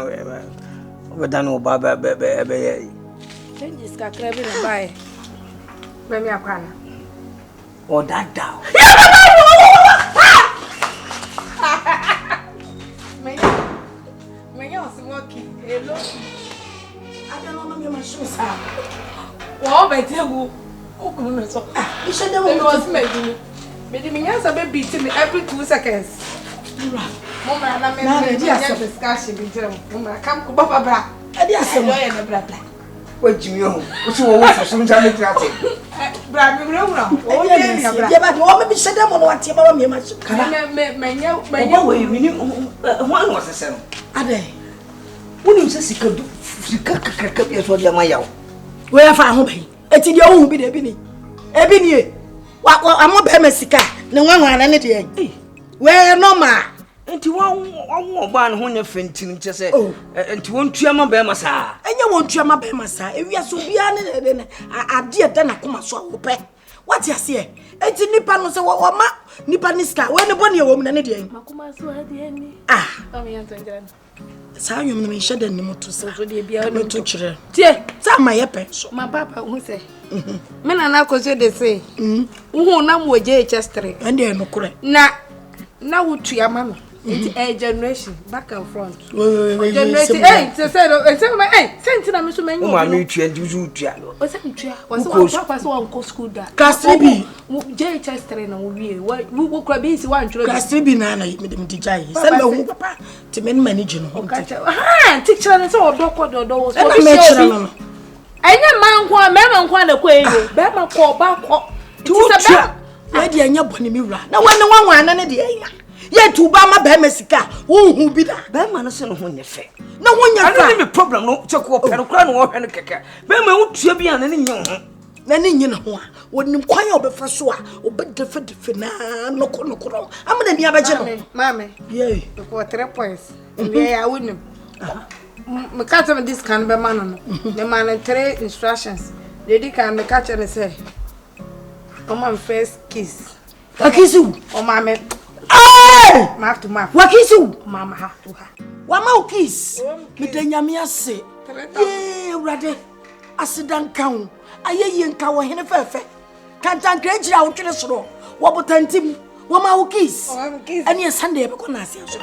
Over done Obaa baby. Changes Cacrabi and buy. When you are or that down. May you smoking? Hello. I don't know my shoes. Well, by tell so you should have was made me answer baby beat me every 2 seconds. Mama, I'm a discussion between Mama. Come to Baba. I did say, what you know? What you want for some time? Brad, you know, oh, yeah, but you want me to set them on what you about me much. Can I one was the same. Are they? When you say you could do, you can't be for your mayo. Where I found home. Eti dia ohun bi de bi ni wa amo be mesika ne nwanwana ne de we normal enti won oba ne ho nya fentin che se enti won tuama be masa enye won tuama be masa ewia so bia ne ade da na koma so wo pe what you say enti nipa no se wo ma nipa ni ska we ne boni e wo mu ne de makoma so ade ni am yan tangira sa yum me hye dan ni moto so de bia me to kire tie sa ma ye pe so ma papa hu se me na na ko so de se hu na mo je chestre ande no kure na wutu ya ma me It's generation back and front. Generation. Hey, say send na me so menyo. Ma me tua dizu tua. O say tua. Was papa so on school da. Class 3B. JHS 3 na we wo kura be si wan tro. Class 3B na me dem tijai. Say me hu papa te me manage no. Teacher na say odo so me lecturer no. Anya man kwa me na kwa eyo. Be ma ko ba ko. Tua. We dey anya boni mi wura. Na wan na ne dey anya. Ye tuba ma be mesika wo hu bi da be ma no se no ho nye fe na wo nya fa me problem no check wo pe no kra no wo hwe no keke be ma wo tua bi an ne nye ho na ne nye no ho a wonim kwan ya obefa so a obedefe na no ko amana mi abaje no mama ye ko 3 points we ya wonim me catch me this can be man no the man 3 instructions they di can me catch and say o man first kiss a kiss you o mama mouth to mouth. What kiss you? Mama have to her. What mau kiss? Me denyame ase. Ye urade. Asidan kan. Aye nka wo hene fefe. Kantan krejira wo twene soro. Wo botantim. Wo mau kiss. Ani Sunday be ko na ase aso.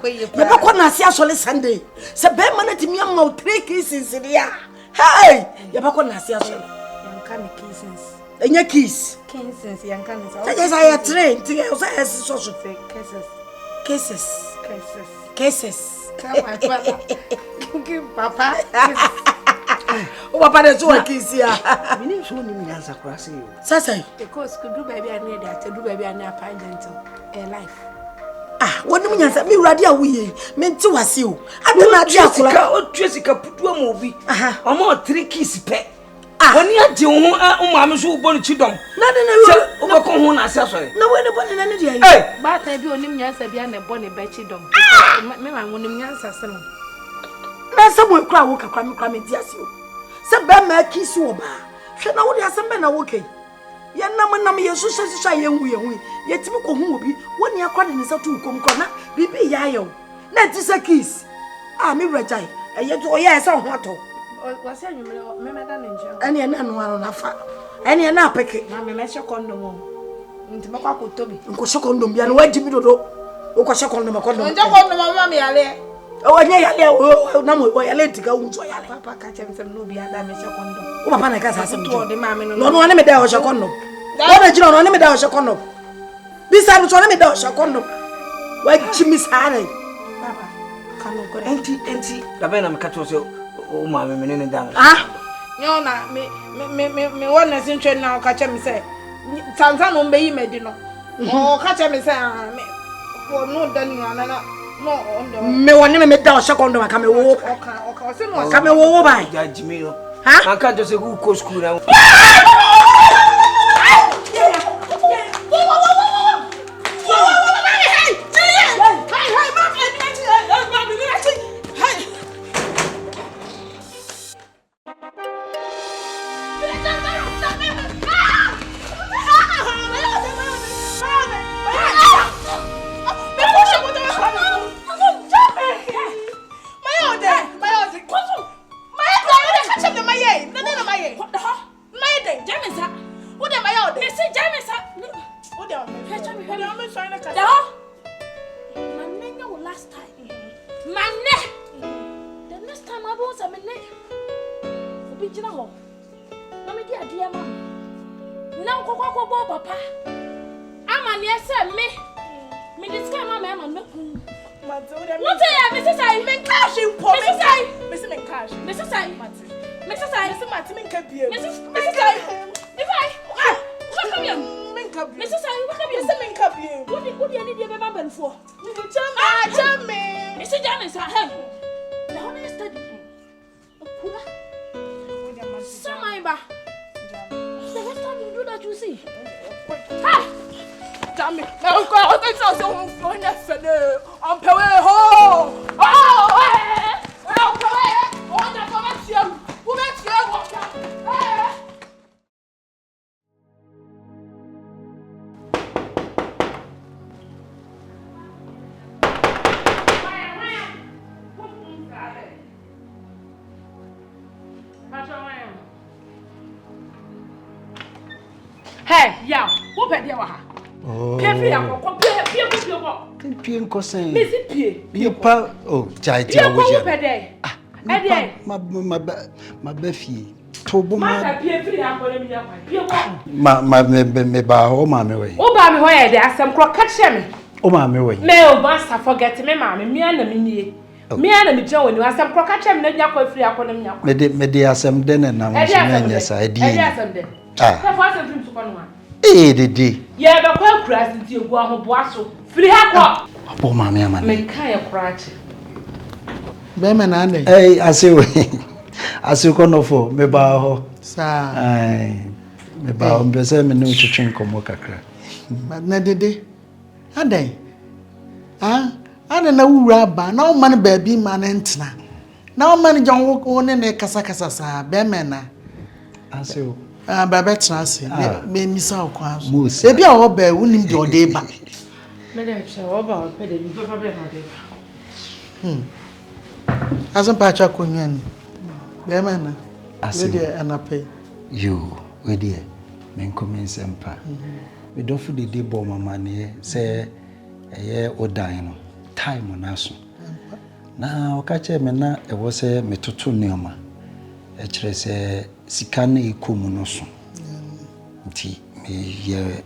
Ye be ko na ase aso le Sunday. Se be ma na timi am 3 kisses dia. Hey! Ye be ko na ase aso. Yanka me kisses. Enya kiss. Kisses yanka me. Yes, I am trained. You say so Kisses. Come on, Papa. O papa de so kiss ya. Me ni so ni mi answer cross you. Sasa. Because could do baby and near that, do baby and near gentle. Life. Ah, what do you say? Me ready away. Me nti wase o. Adena dia akula. O twesika putu am obi. Aha. Omo 3 kiss pe. Woni ade ho umame so ubonu chidom. Na obeko ho na ase asore. Na we ne bone na ne dia yi. Eh, ba ta bi onim nyansa bia na bone be chidom. Me ma wonim nyansa se no. Na se mo kura wo kakra me dia ase o. Se be ma kiss wo ba. Hwe na wo dia se be na wo kai. Ye nam ye so hyehyɛ ye hu ye timi ko hu obi woni akwa de ne sa tu kom kɔ na bibi ya ye o. Na ti se kiss. Ah me rejai. Eye to oya esa ho ato. Wase anwumre me meda na nje. Ene na no anu na fa. Ene na apeke. Na me hye kondom o. Nti makwa ko tobi. Nko hye kondom bia no wadi mi dodo. Wo ko hye kondom kondom. Nje kondom mama me yale. O anya yale o na mo yale tika wu so yale. Papa ka chem sem no bia da me hye kondom. O papa na ka sa sem to de mama no. No ane me da o hye kondom. Wo na jira no ane me da o hye kondom. Bisa no so ane me da o hye kondom. Wa chimi sare. Papa kanu ko enti da be na me ka to so o ma me ne dan. Ah. Yo na me wona sintwe na o ka chem se. Tanza no mbe yi medi no. O ka chem se me for no dani anana no ondo. Me woni me da o hye kondom aka me wo. Oka se no aka me wo ba. Ja jimi no. Ha? Aka to se go school na. Oh. Pie nko sen. Me si pie. Pie oh, chai ti awo je. Ma ba fie. Tobo ma. Ma pie free akole mi yakwa. Pie ko. Me ba ho ma me we. O ba me ho ye de asem kro ka che me. O ma me we. Me o master forget me ma me na me nie. Me na me je woni asem kro ka che me na yakwa free akole mi yakwa. Me de asem de na mo so nya sa e di. E asem de. Ah. Se fa asem dream so kono ha. Dede. Ye be kwa kura sinti egu ahoboa so. Free ha kwa. Obo ma me ama. Me kan ye kura che. Be me na ande. Asewe. Asekono fo me ba ho. Sa. Me ba o mbese me no twetwe nkomo kakra. Na dede. Adan. Ana na wura ba na o man ba bi ma na ntena. Na o man jon wo ne kasa kasa sa be me na. Asewo. Ba tena ase. Me misa o kwa so. E bia o ba wunim de o de ba. Me de che o ba o pe de bi papa be no de ba. Azan pa cha konyan. Be me na. Asewo. We de anape. Yo, we de men komensempa. We do fu de bo mama ne se eye odan no time na so. Na okache me na e wo se metoto neoma. E kire se sika na ekomu no so. Nti me ye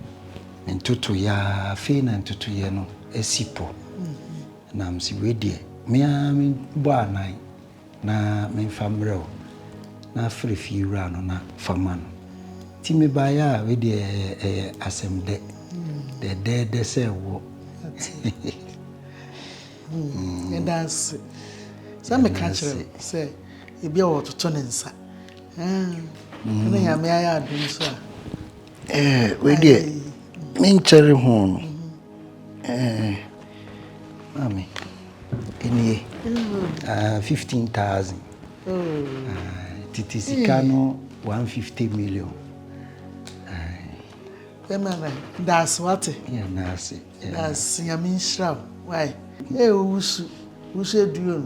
ntoto ya fe na ntoto ye no esipo. Na msi we de me a me bo anan na me famreo na frefi wura no na fama no. Ti me ba ya we de asem de. De se wo. That's some catcher say e bia wo toto ne nsa na ya me aya adun so we dey me nchere ho no mami enie 15,000 titi sika no 150 million that's what yeah that's yamin shraw why usu eduo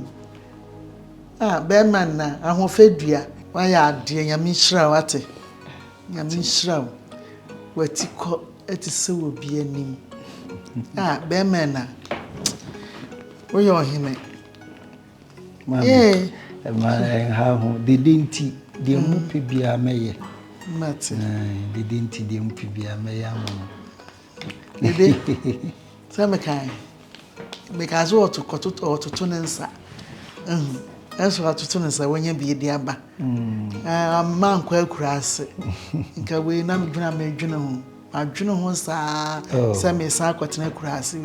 be man na ahofadua why ade yamin shraw ate yamin shraw watiko etise obi anim be man na we yo hime mami ha ho de denti de mu pebia meye mate de denti de mu pebia meye amono dede sama kai because what to nensa eso atutu nensa wanya bi de aba man kwa akurase nka we na medwuna ho adwene ho saa same saa kwatena akurase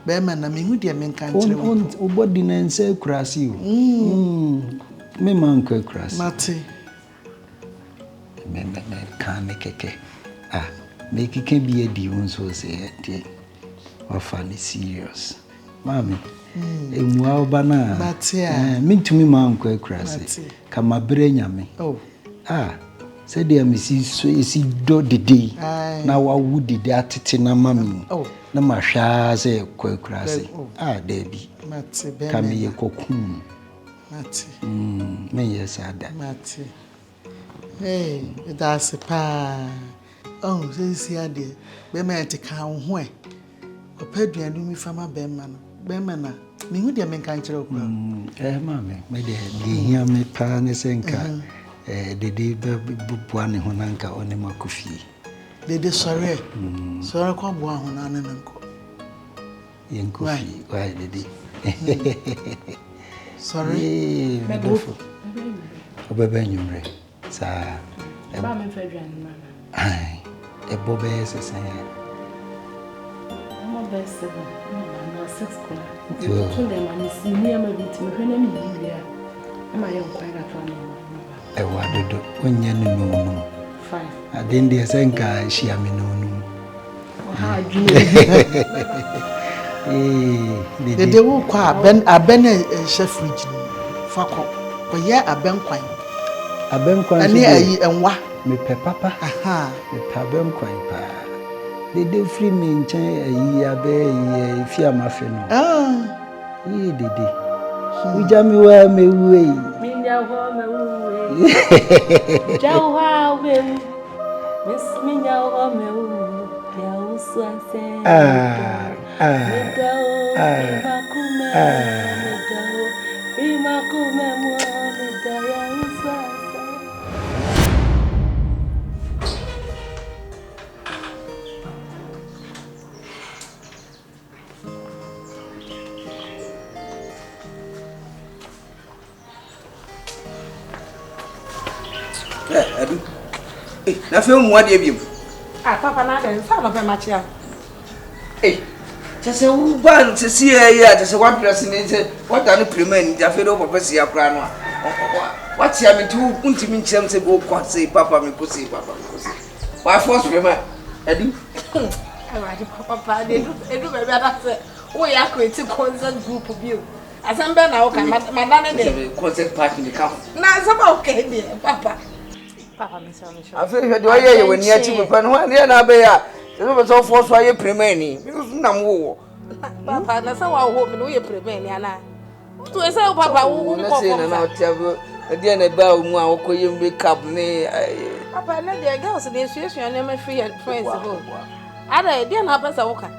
be man na mehu de men kan kire o body na nsa akurase me man kwa akurase mate me kan keke me keke bi edi wonso se de wa funny serious mami emua obana mintumi man kwa akurase kama bre nyame se dia misi so esi do dede na wa wudi de atete na mami na mahwa se kwa akurase debi mate be kama ye kokun mate me yesada mate that's pa se ade be me tika ho opadua du mi fama be ma na me hu de men kan kire okura mami me de hia me pa ne senka dede bubua ne ho nanka one makofi dede sore kwa bua ho na ne nko yen kofi why dede sorry me do obebe nyumre sa ba me fadua ne ma bobe sesen best seven. No, 6 school. So them and see me am a bit me when me here. Am I young quite at one? What do when you know 5. I didn't dey senka she am no. How do you? They will kwa aben chef fridge fako. Ko ye aben kwan. Ani ayi enwa me pe papa. Me pa aben kwan pa. Dede free me nchen ayi abe fi amafe no dede uja mi wa mewu mi nya ho mewu jawa mewu miss mi nya ho mewu Na film what you Papa, na den sa no be machia. Just a woman to see here, just a one person is what are the premain, Jafedo Papa see a plan. What's your mean to ultimate chance to go quite say Papa me could say Papa. Why force remember? Eddie? Papa, they do better. We are creating concert group of you. As I'm better now, my nanny concert party in the camp. Now, it's okay, dear Papa. Papa, Miss I feel you do I when you're to pen one year now, bear. It was all forced by your premani. Papa, that's how I hope we are preventing. To a say, Papa, let's say, and I'll tell you again about more could make up me. Papa, let the girls in the association and never free and friends. I didn't have us a walker.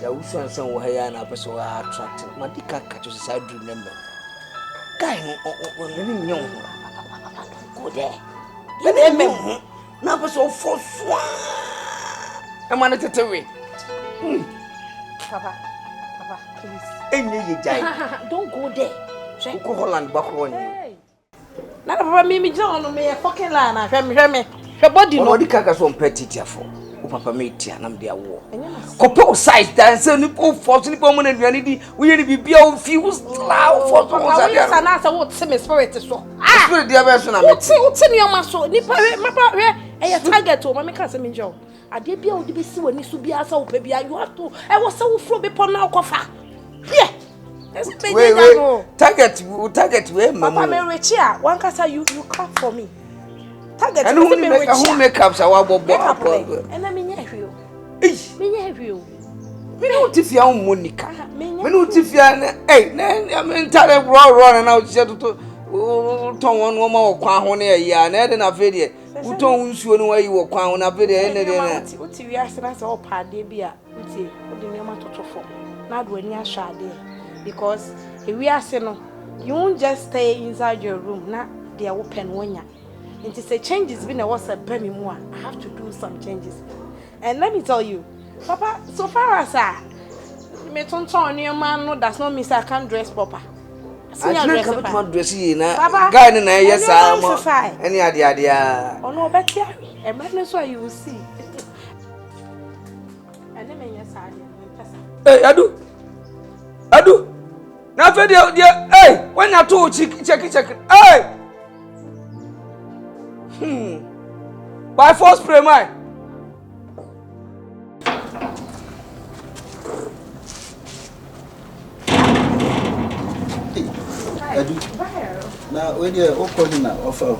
There was one somewhere and I was so attractive. My dick catch us as I remember. Guy, when you young, go there. Now, so for swan. I'm on it away. Papa, please. Don't go there. Go Holland back on you. Now, Papa, me John, me a fucking line. Her body, no, the caca's on petty for Papa Metia, and I'm their war. Copo size dance and you for sleep on and vanity. We will be all fused loud for Papa. And answer what semi spirit is so. Ah, the other person, I'm saying your muscle. Nipper, a target to my cousin Joe. I did be able to be seen when you should be as old, baby. You have to. I was so full upon now, coffer. Yeah. Wait, target, where, Mamma Richia. One cassa, you clap for me. Target, and who make up our bob, and I mean, you. Me know if you own Monica. Me know if you are, I mean, tell them running out, said to one woman or Quahone a year, and then a video. Who told you where you were Quahon a video? What you asked us all, Paddy, be a what the name of not when you are shy there. Because if we are saying, you won't just stay inside your room, not the open when you. And to say changes been a what's a penny more. I have to do some changes. And let me tell you, Papa, so far as I may turn your man, no, that's not mean I can't dress proper. I can't dress you, guy in a yes, I'm any idea. Oh, no, but yeah, and that's why you will see. And then, yes, hey, I do. Now, dear, hey, when I told check it, hey. By force, pray, my. Now, when you're opening an offer,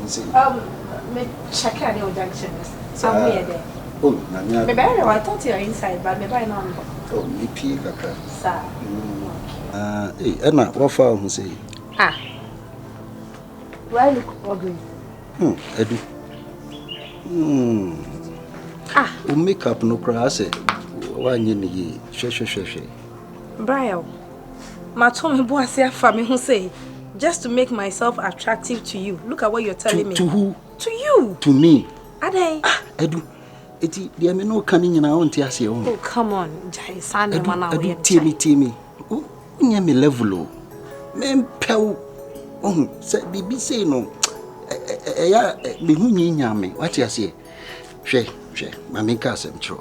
me check out the junctions. I'm here there. Oh, maybe I thought you're inside, but maybe I know. Oh, me peek, sir. Hey, Emma, offer, who say? Why look ugly? Edu. Makeup no crass. One ye, she. Brian, my Tommy boy say for me who say, just to make myself attractive to you. Look at what you're telling me. To who? To you. To me. Ade. Edu. Eti, there me no coming in our own tears. Oh, come on, Jai San man. Timmy. Oh, near me level. Men pel. Oh, say, be say no. Me who nyame. What you say? She, Mammy Cassam Tro.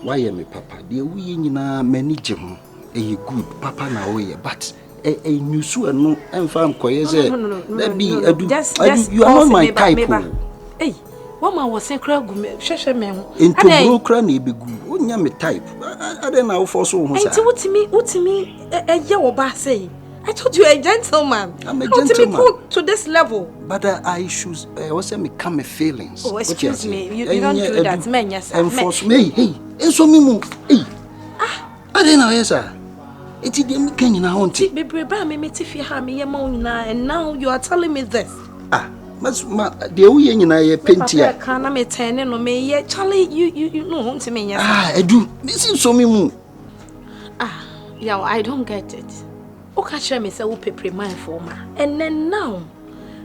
Why am I, Papa? Dear, we manage him. A good Papa now, but a new suit no, and farm coy. No. Just you are not my type. Hey, what man was saying, Crab, Shasha man. Into no cranny be good. Wouldn't you me type? I don't know for so much. What to me, a yellow bar say. I told you a gentleman. I'm a gentleman. Put to this level. But I should also become a feelings. Oh, excuse me. You don't do that, man. Yes, and force me. Hey, and so me move. Hey. I don't know, yes, sir. It's the Kenyan I want to. Baby, me if you have me and now you are telling me this. de wo ye nyina ye pentia Akan na me ten no me ye Charlie you know home to me yes edu this so me mu yeah I don't get it o ka share me say wo pepre man for ma and then now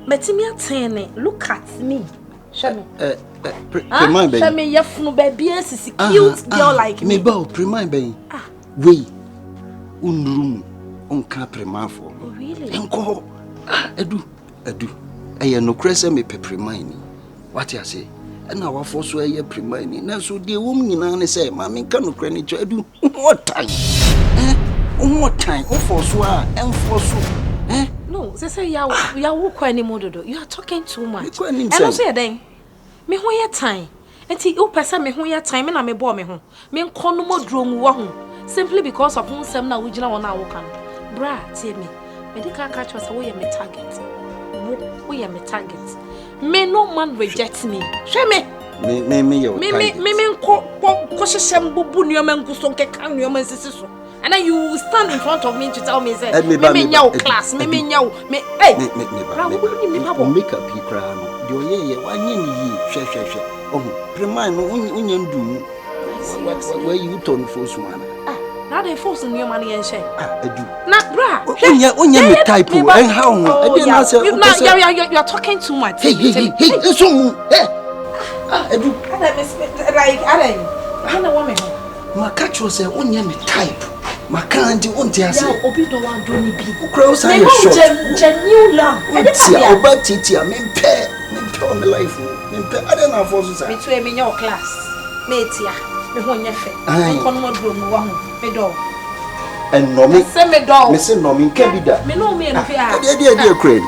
metimi atene look at me share me premand ben share me yefunu ba bia sisi cute girl like me ba premand ben we unrum onka premand for really enko edu eye no krese me premand what you say na wa for so eye premand na so de wom nyina ne say ma me ka no kra ni edu what time what time for so for so no say ya wo kwa ni mododo you are talking too much and also ya den me ho ye time enti o pesa me ho ye time me na me bo me ho me nko no modro mu wo ho simply because of nsem na wo gina wona wo kan bra tie me dey ka catch us wo ye me target wo ye me target me no man reject me hwe me me nko hyehyem bubu nioma nkuso nkeka nioma nsisi so and then you stand in front of me to tell me say me nyawo class me nyawo me hey me make up you cry no de oyeye wanye ni yi hwehwehwe premand no unye ndu where you turn for so man now they force new money and share edu na bra unye me type and how e na say you are talking too much hey so mu edu like I don't want me ma catch you say unye me type ma can't unti ase obi do wan do ni bi ukra say you short genuine lam oba titia me pay on the life me pay I don't know for so say me to me your class me tia me ho nya fe kon mo do mu wa ho me do and no me say me do me say no me nka bi da me no me en fe a dey crane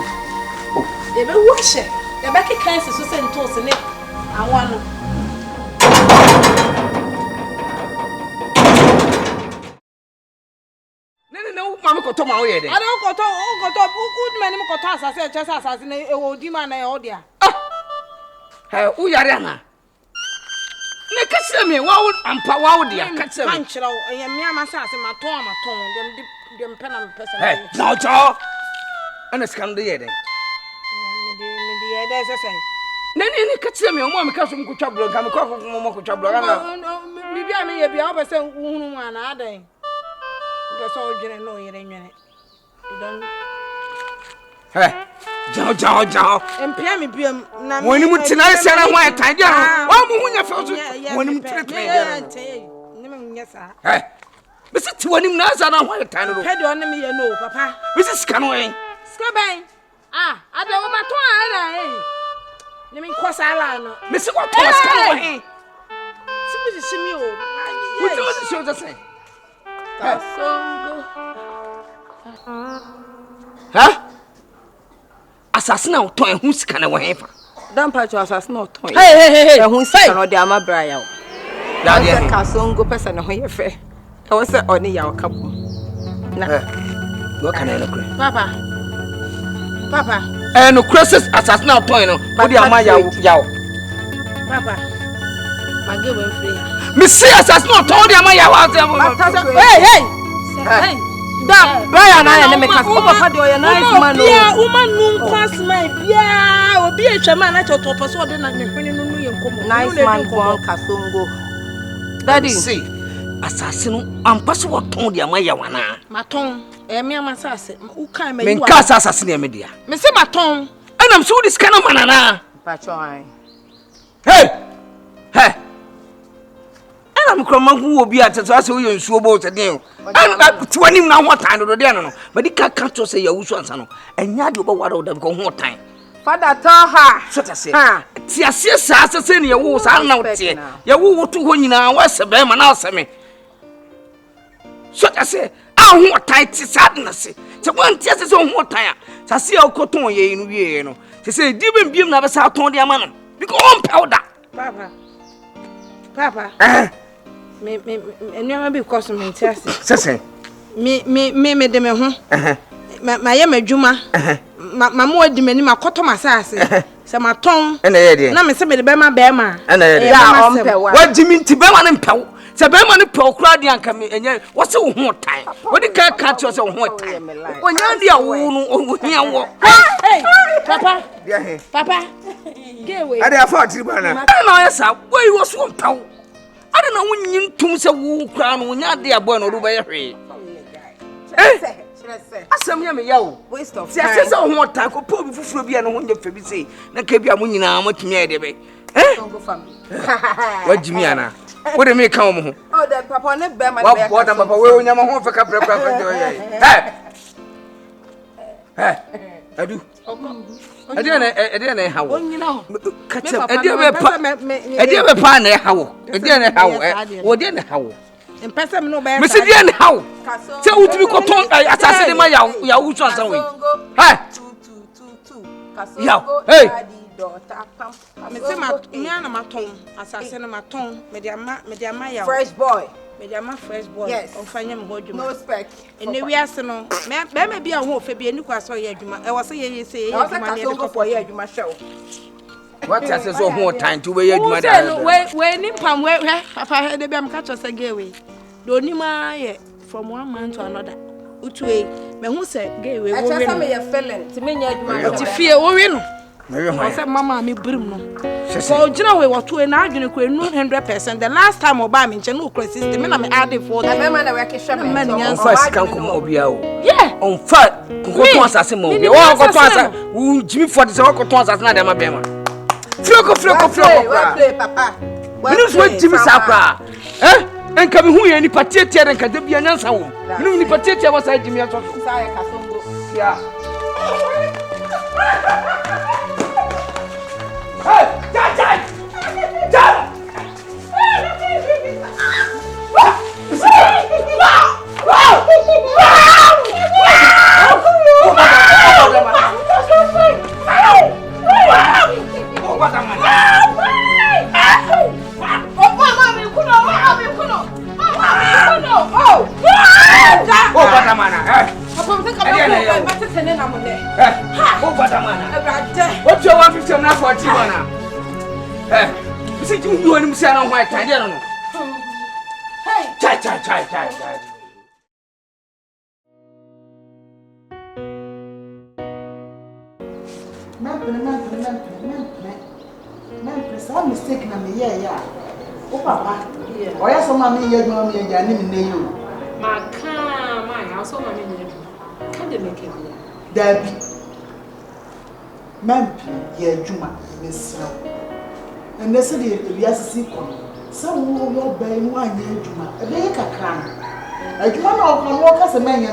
e be wo hye e be ke kan se so se nto se ne awon no mama ko to ma wo ye de I don't go to good man mo ko to asase chesa asase na e wo di ma na e o dia u yare ana ne kase me wa wo ampa wa wo dia kase me kanchira wo e me amasase ma ton dem pena me pesa na jo ana skan de ye de me di ye de sese ne kase me mo me kaso mo ko twabro ka me ko mo ko twabro na bibia me ye bia o be se hunu mu ana adan so jene no yere nwene don Jao. Empia me biam na woni mu tina sia na hwan tan dia no wa mu hunya fe so woni mu tire tan dia no ne me hunya sa bisi ti woni mu na sa na hwan tan no pede on me ye no papa bisi ska no en ska ben ade wo ma to ala ne me ko sala no bisi ko to ska no en sibu shimi o wuti wo si o say Songo. Assassin to ehun sika na wo hefa. Dan pa cho assassin to. Hey. Ehun sika no de amabra ya. Da de ka songo pesa na ho ye fe. E wo se oni ya okabo. Na. Go kana no kure. Papa. No crisis assassin to no. Wo de ama ya. Papa. Mage we free ya. Me say assassin to de ama ya wa. Hey. Da Brian na ne me ka ko papa de o ye nice man no. Bia woman nu cross my bia obi etwama na to person de na ne hwene no ye nkomo. Nice man go ka songo. Daddy say assassin ampa so ton de ama ya wana. Maton me amasase u kan ma yi wa. Me ka assassin e me dia. Me say maton. Enam so dis kana manana. Pacho ai. Hey. I'm cromang who be at us who you so both again. And 20 now what time do they know? But it can't say your usual son. And yard over what them go more time. Father tell her. So to say, yes, assassin your woes are now here. You will to win now, what's a bear man answer me. So to say, I want tight sadness. So one tears his own more time. So see how cotton ye in Vienna. She said, Dibin Beam never saw Tony Amman. Because on powder. Papa. Me enwa be because me tiase sese me de me ho ma ye madwuma ma mo adi mani makoto masase se maton na ye de na me se me de be ma na ye de ya ompe wa jimi nti be ma ne mpew Se be ma ne pe okura de anka me enye wo se wo ho tan. Wo de ka to se wo ho tan. Onya de a wo no wo hia wo. Hey, papa. Papa. Get away. Ade afa atiri bana. Na o yesa, boy wo so mpaw. Ade na wo nyintum se wo kura no nya de aboy no do be ye hwe. Asam ya me yawo. Waste of time. Se wo ho tan ko po bi fufuro bi no ho nya fa bi sei. Na ka bia mo nyina mo tumi e de be. Don't go family. Wajimi ana. What do me come home? Oh, that papa ne be ma be. What papa we nya mo ho fa ka pra. Hey. Adu. Ade na hawo. Onyina ho. Kacha ade be pa na hawo. Ade na hawo. Wo de na hawo. Empesa me no be. Me se de na hawo. Se utumi ko ton asase de ma ya wo so ansan we. Hey. Kaso. Hey. Me say me ana maton asase na maton me de ama ya Fresh boy. Me de ama fresh boy. Yes. On fanya me ho adwuma. No spec. Ene wi ase no me bia ho ofe bia ni kwa so ye adwuma. E wo se ye se ye adwuma ne de ko ye adwuma hwe. What you say so ho time to we adwuma da. We ni pam we papa de bia me ka cho se ge we. Do ni ma ye from one man to another. Utue me hu se ge we wo we. I me ye feeling ti me nya adwuma. Ti fie wo we no. I said, Mama, me brim no. So, you know, we were to an argument 100%. The last time Obaa me no crisis, the men I added for the man that work on first can come Obaa. Yeah, on first, go to us as a movie. Oh, go to us. Jimmy for the work to us as not a bema. Floco, play, Papa. What Jimmy Sapra? Eh? And come who any particular and can be an answer. No, any particular was I Jimmy. Yeah. Hey, Dad! What's your 150 now for Timana? You see, you do any say on white time, you don't know. Hey, chai. Man, some mistake na me yeah. Oh papa. Yeah. Oh yeah, so mommy here do me ya ni me you. Maka, my house on mommy here. Can they make it? Debbie. Man, yeah, Juma, Miss. And they said we are sequel. Some will obey one year Juma. A big cram. A Juma can walk as a man,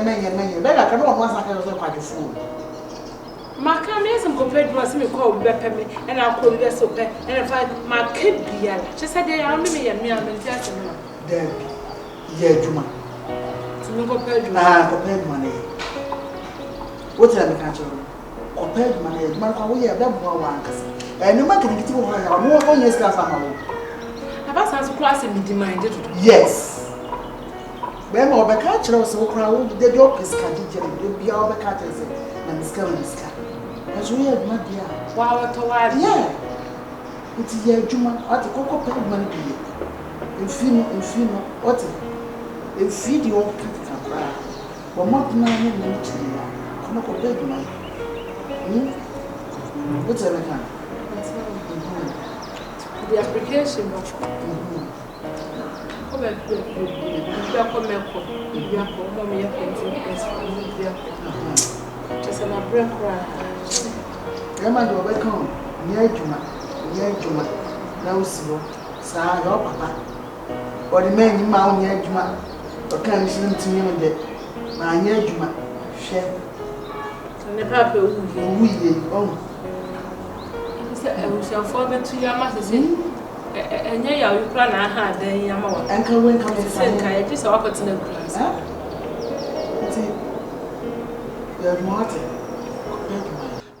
but I cannot once I can quite a fool. Maka, me some compared to us, me call Beppy, and I'll call you so bad, and if I my kid be she said they are me and me, I'm just Debbie, yeah, Juma. To me compared to compared money. What did I catch you? Compared money, Marco, we have done one. And no matter if you are more on your class. About some class in demanded. Yes. When all the catcher was so crowded, the joke is catching, you'll be all the catchers and the skull in the sky. As we have not yet. Wow, to what? Yeah. It's a Juma at the cocoa paid money. Infino, what if feed your cat can cry. But not man in the come up with baby money. What's everything? The application of just an abrupt cry. Emma, you will come near Juma. Now, so, sir, your papa. Or the man in Mount near Juma. Or can you send to me on the my near Juma? Share. And the papa who oh. I shall fall to your master's and yeah, you plan I had then Yama. And can we come to say, I just walk to the class. You're Martin.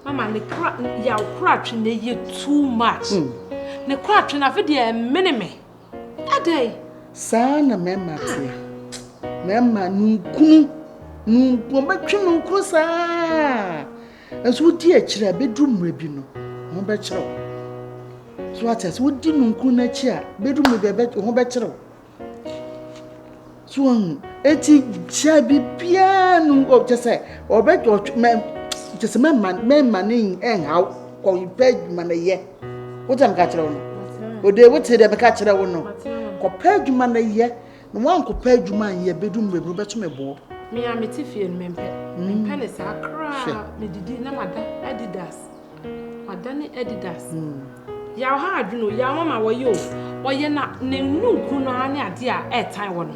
Mamma, the crap, you're crouching the year too much. The crouching of a minute. A day. Sana, Mamma, Mamma, no, but you know, Cosa. As would dear chair bedroom ribino. No better. So what as would you know, Kuna chair, bedroom with a better, no better. So eti chabi piano or just say or bet or just a man manning and how call you peg man a year. What I'm catching on? Or they would say they catch that one. Compared to man a year, no one compared to man ye bedroom with Robert Mebo. Me, I'm a Tiffy and Mempe. Pennis, I cry. Me did not matter. Adidas. Madame Adidas. Ya hard, you know, ya mama were you. Or you're not named Nukuno idea at time one.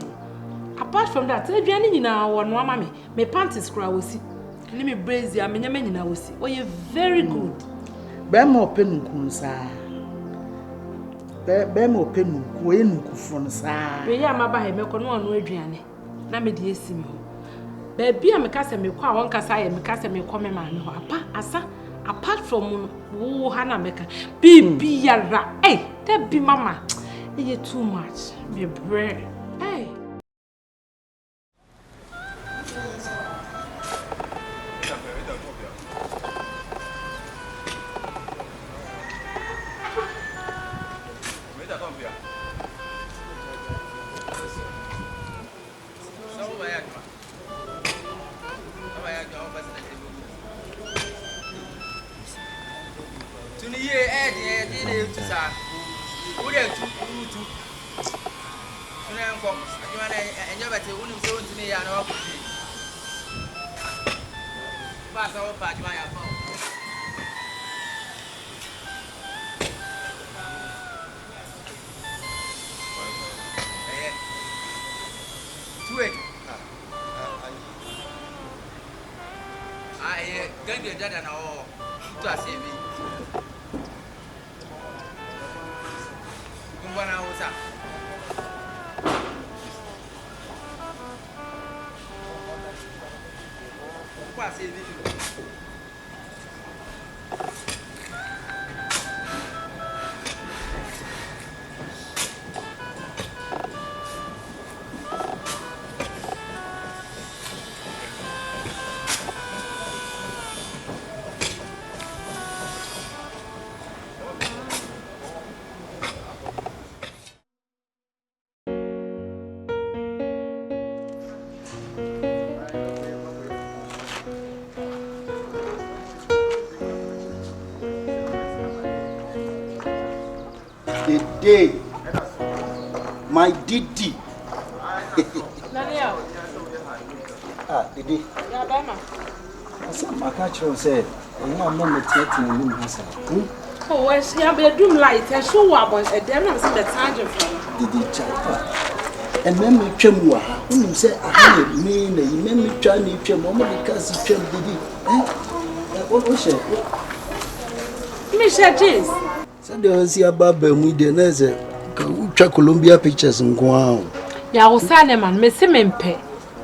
Apart from that, tell Jenny now one mammy. My panties cry will see. Let me brace ya, many men now will see. Oh, you're very good. Bemo Penunkunsa. Bemo Penu, Queen sa. We are my by me con one way, Gianni. Namidi Simo. Baby, I'm a cassa me qua one cassa and cassa me come man. Asa, apart from who Hannah Mecca. Be ya, eh, that be mamma. You're too much. Be bread. Hey. Day, my Didi. Didi. Yeah, Bama. My catcher said, I'm not meditating in the house. Oh, where's your bedroom light? I show up on a damn the charger from Didi Chapa. And then me chemwa. Who said, I mean, you made me try me chemo because you chem Didi. What was it? Misha James. So there was your barber with the Neze. Columbia pictures and go on. Ya was man, Messi Mempe.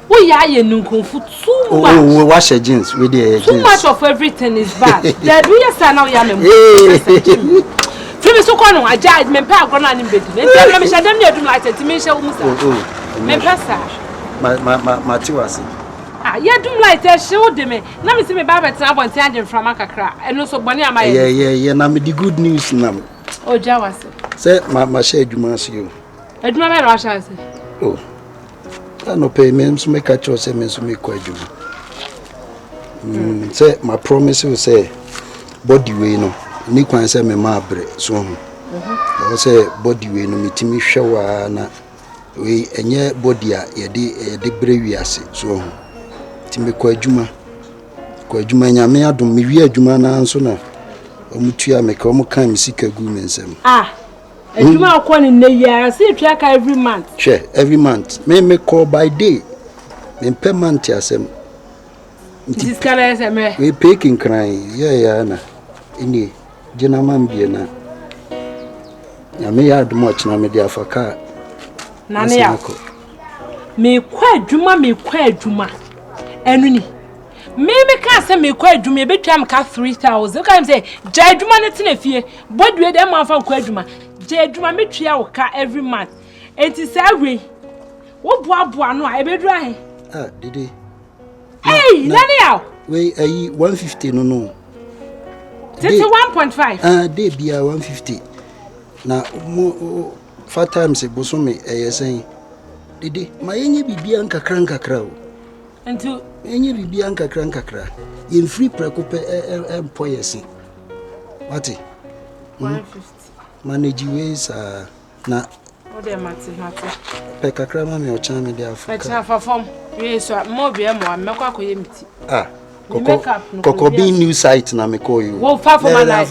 We are ye nunkunfu too much. Oh, wash your jeans with the too much of everything is bad. There do you stand now, Yam? Fimi so kono aja Mempe agona ni bedi. Nti me sha dem ne adum like to me sha umusa. Mempe sa. Ma tiwasi. Ah, ye dum like to show de me. Na me se me ba betra abonti agem from akakra. Eno so boni ama ye. Yeah, na me the good news nam. O jawase. Say ma share adwuma so you. Adwuma me ro sha se. Oh. I no pay me so make a choice me so make adwuma. Say my promise will say body way no. Ni kwan say me ma abre so ho. I say body way no metimi hwewa na we enye body a ye de brewi ase so ho. Ti me kwa adwuma nyame adom me wi adwuma na nso na omutua me ka omukan me sika gu me nsem. Adwuma akọ ni na ya say twa ka every month. Sure, every month. Me call by day. Me per month asem. This kind of SM. We paying crying. Yeah na. Ini jina man bi na. Ya me ya much na me dia afaka. Na ne ya. Me kwa adwuma. Enu ni. Me ka say me kwa adwuma be twa me ka 3000. Ka me say ja adwuma ne tena fie. Bodue dem man fa kwa adwuma. Ja adwuma me twa wo ka every month. Enti say we. Wo boa no a e be dura he. Didi. Hey, nani yaw? We 150 no. This 1.5. Dey bia 150. Na 4 times e bosome e yesen. Dede, ma yenye bibia nkakra o. Ntu Yenye bibia nkakra. Yen free prekope empoyesi. Wati? 150. Manage ways na Ode mate. Pe kakra ma me ocha me dia Africa. Acha fafom. Yeso mo bia mo amekọ akoye miti. Koko be new site na me call you. Wo fa for my life.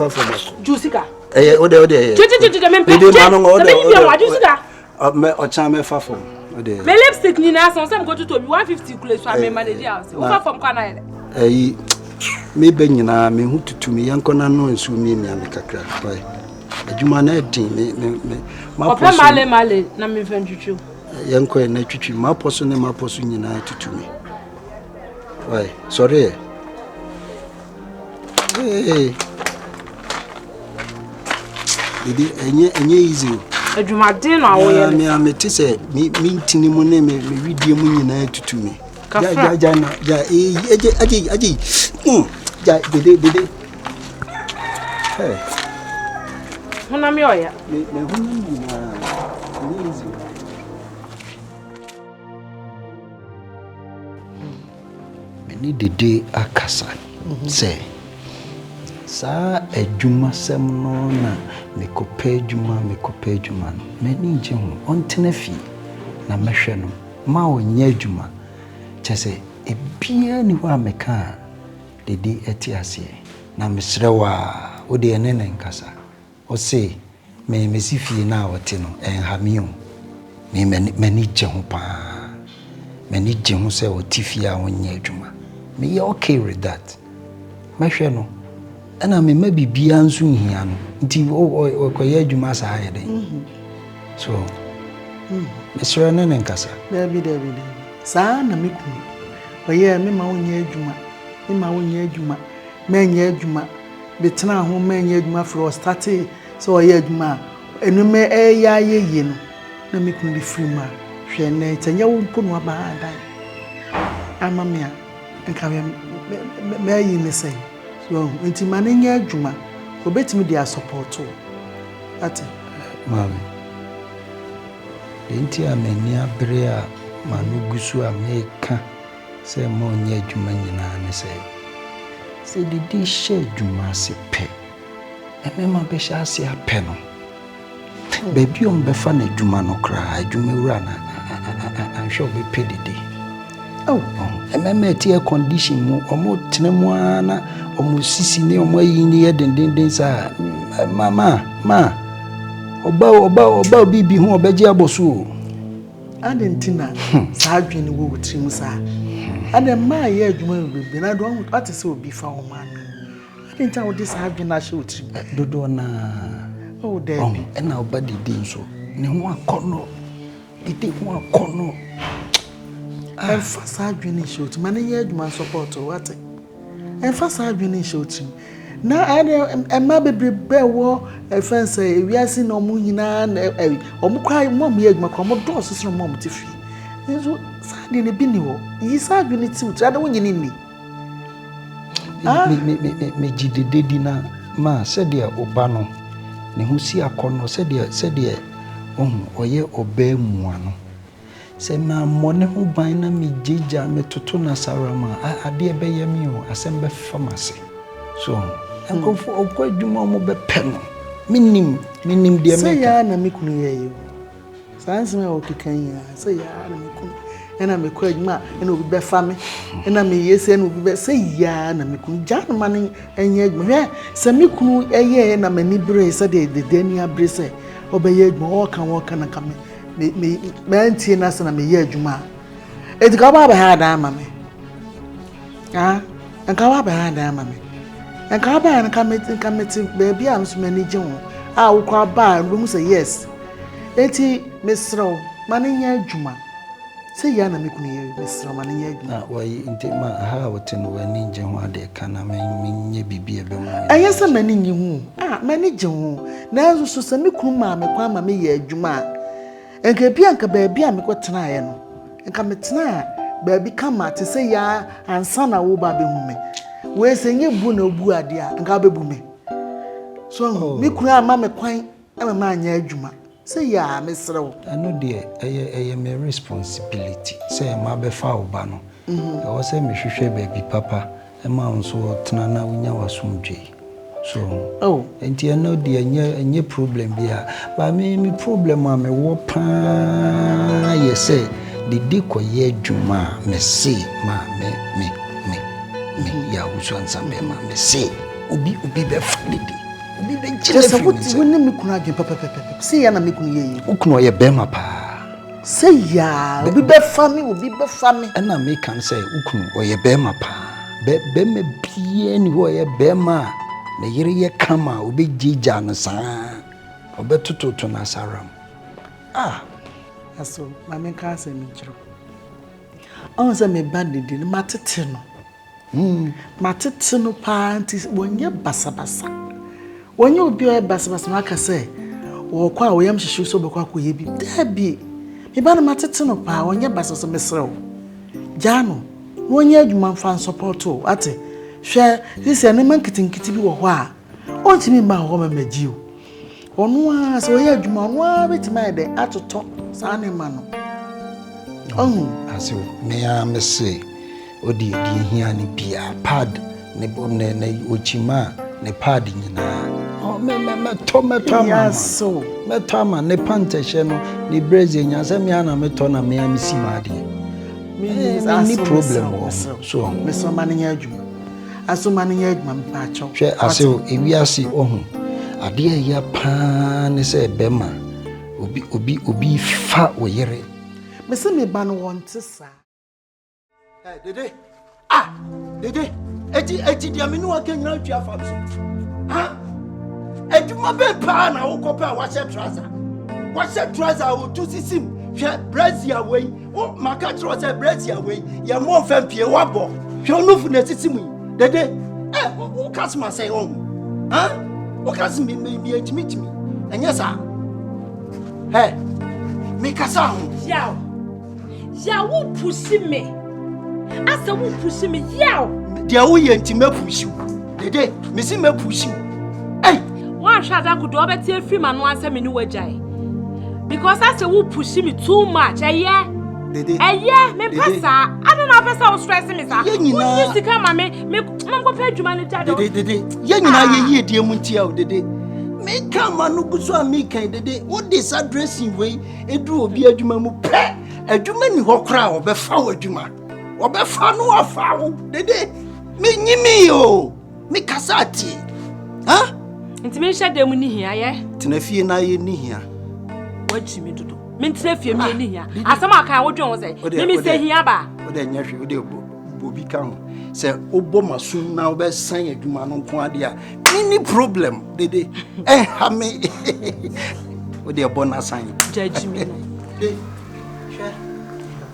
Jusika. Ode. Juju me pe. Jusika. Me ocha me fa for. Ode. Me lipstick ni na son go to be 150 kule so me manage house. Wo fa from kana ele. Me be nyina me hu tutu me yanko na no nsu mi mi kakra. Bye. Adwuma na edin me ma poso male na me fan twitwu yanko na twitwi ma poso nyina tutu me. Why? Sorry. Hey. Didi enye easy. Adwuma den na wo ye. Me te se mi ntini mu ne me widie mu nyina tutu me. Ja na ja aji. Ja dede. Hey. Huna mi oya. Me huna mi na easy. Ni dede akasa say sa adwuma sem no na mekopa adwuma no mani nje ho ontena fi na mehwe no ma onye adwuma chese ebia ni wa meka dede eti ase na mesrewa ode ene nkasa o say me mesifie na wote no enhamio me mani nje ho pa mani nje ho say otifia onye adwuma me okay with that. Mahwe no. Ana me ma bibia nso hia no. Nti okoye adwuma sa ha yede. So. Mesro na nkasa. David. Sa na me ku. Oye me ma wonye adwuma. Menye adwuma. Betena ho menye adwuma for start so oye adwuma. Enu me eya ye no. Na me ku di free ma. Hwe na tanya wo mpo no aba adan. Amamia nka me ayi ne say so enti manenya adwuma obetimi dia support o ati mami enti amani abre a manugusu ameka say mo nya adwuma nyina ne say didi she adwuma se pe emema be sha ase ape no baby on be fa na adwuma no kra adwuma wura na anhwe be pe didi ememe tie condition mu omo tenemu ana omo sisi ne omo yi ni ye dendenden sa ma oba bibi hu obeje aboso adentina sa adwene wo wutrim sa adem ma ye adwuma bibi na do ate se obi fa wo ma adentina wo de sa adwene a she wutrim dodo na debi na oba didi nso ne ho akono didi ho akono emphasize adwene shot man ye adwuma support what emphasize adwene shot na ema bebrebe wo fence ewiase na omu nyina na omu kwa mom ye adwuma kwa mo do sosoro mom tifi enso sade ne bi ni wo yi sa adwene ti utra da wonyini ni me jidede di na ma sede oba no ne ho si akono sede oye oba muano se ma mone ho ban na me jeja me toto na sarama ade be yemi o asem be pharmacy so enkofu okwa adwuma mo be pe no minim de me se ya na me kunu ye yo sans me o kikan ya se ya na me kunu ena me kwa adwuma ena obi be fa me ena me yese ena obi be se ya na me kunu ja no man enye adwuma se me kunu eye na mani bre se de dani abre se obeye adwuma o kan na ka me antie na sana me ye adwuma etika ba ha da ama me nka ba ha da ama me nka ba nka me baby am so mani je ho wo kwa ba ndo mu say yes eti mesro mani nya adwuma se ya na me kunu ye mesro mani nya adwuma wai nti ma ha wote no wani je ho ade kana me nya bibie be mu ayesa mani nyi hu mani je ho na so se me kunu ma me kwa ma me ye adwuma enka bia nka baabi a mekotena ye no enka metena baabi kama te se ya ansa na wo ba behu me we se nye bu na obu ade a nka bebu me so me kunu ama me kwan ama ma anya adwuma Say ya mesro. I know dear, I am a responsibility. Say my befa Obaa. I was a Mishushe baby papa, a man so Tanana Winya was sumjay. So, and you know, dear, and your problem here. But me problem, mamma, what you say, the deco ye juma, me say, ma, me, ya, which one some me say, ubi be family. Ubi be just a good when me could papa. See, and I make me, Ukno, ye bema pa. Say ya, ubi be family, ubi be family. And I make can say, Ukno, or ye bema pa. Be me bien, who ye bema. Na yere ye kama obi jija no saa obetuto to na saram aso mama ka asa mi jiro on se me band di no matete no pa anti wonye basabasa wonye obi o basabasa maka se wo kwa wo yam hihye so bekwa ko ye bi dabi me ba no matete no pa wonye basabasa mesrew jano wonye adwuma fan support o ate hwe sisi na mankitikiti bi wo ho a ontimi ma ho ma magio ono a so ye adwuma ono a betima de atoto saa ne ma no aso me a me say odi di hia ni bia pad ne bom ne ochima ne pad nyina me to yaso me tama ne pantehye no ne brazier nya se me ana me to na me amisi ma de ni problem so me so ma ne adwuma asoma ne adwuma mpacho hwe ase ewiase ohun ade ya pa ne se bema obi fa oyere me se me ba no wonte sa dede dede eti dia me no aka nyina atwa fa so adwuma be pa na wo kopa wa she trouser wo tu sisim hwe brazier we wo maka trouser brazier we ye mo fa pie wa bo hwe no fu na sisim dede wo customer say on wo customer me etimi anya sa me kasa ho ya wo pushi me asa wo pushi me yaw dia wo ye ntime pushi dede me si me pushi one shot that could obeti free man one say me ni wajai because asa wo pushi me too much dede me pasa I don't know if I was stressing me sir you see come me go pay adwuma ne jado dede ye nyina ye die mu ntia o dede me kama no guso a me kan dede wo disaddressing we edu obi adwuma mu pe adwuma ni ho kra wo be fa wo adwuma wo be fa no afa wo dede me nyimi o me kasati nti me hye dem ni hia ye tenafie na ye ni hia wachi me dodo me tenafie me ni hia asama kan wo dwen wo say me say hia ba wo de nya hwe wo de bobi ka ho se obo masun na wo be san adwuma no nko ade a ni problem dede ha me wo de bona san judge me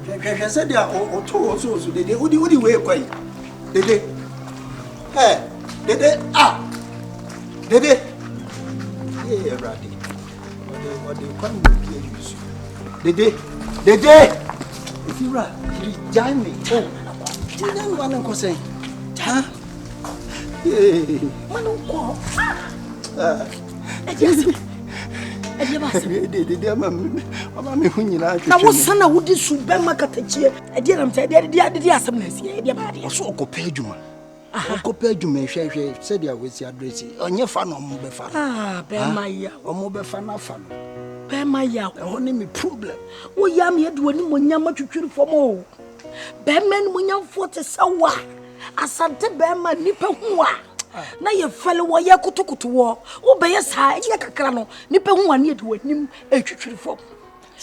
hwe se dia o to so dede wo di we kwai dede dede dede brady what they come to use dede if you are join me you don't want to say man ko dede mama me hunyina na wo sana wo di su be makatachie ade ram say ade asem na sie ade ba ade so ko pe adwuma okopa adwuma hwehwe se dia wesi address onye fa no mo be fa be maya omo be fa na fa no be maya ho ni me problem wo yam ye de woni mo nyama twetwiri fom o be men mo nyam fote sawa asante be ma nipa huwa na ye fele wo ye kutukutu wo be ye sa ye kakra no nipa huwa ne de wonim twetwiri fom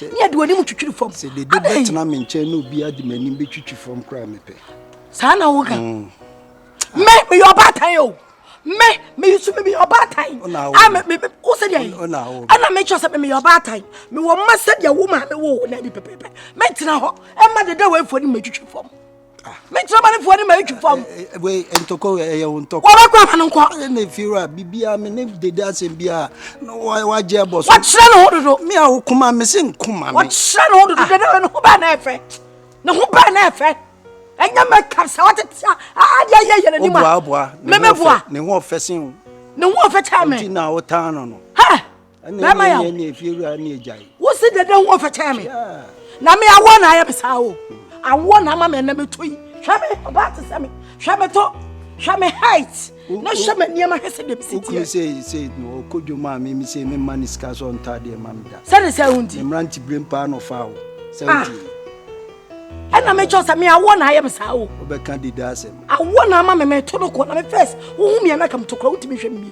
ne de wonim twetwiri fom se de betna me nche no bi ade manim be twetwiri fom kra mepe sa na wo ka me your bad time o me you should be your bad time me who said you ana make sure say me your bad time me wo ma said ya woman me wo na bi pepe me tina ho e ma de da we fo ni ma twetwe fom me tina ma ni fo ni ma twetwe fom we entoko ye ontoko wa kwa ma nko na fira bibia me ne de da sem bia no wa je boss wa kire no hododo me a wo kuma me se nkuma me wa kire no hododo de no ho ba na efe no ho ba na efe enya me kapsa watete ade ni ma boa me boa ne ho ofesin ne ho ofecha me ti na wo tan no ha Mama ya ni firu ani ejai. Wo se dede ho fa cha me. Na me awo na ya besa o. Awo na ma me na me toyi. Hwa me about to say me. Hwa me to. Hwa me height. Na hwa me niam ahese dem siti. Okay say no kodwo ma me say me man iska so ntade ma me da. Say hundi. Emranti brempa no fa o. Say hundi. Ana me chosa me awo na ya besa o. Obeka dida asem. Awo na ma me to no ko na me first. Wo hu me na kam to kra utimi hwe me.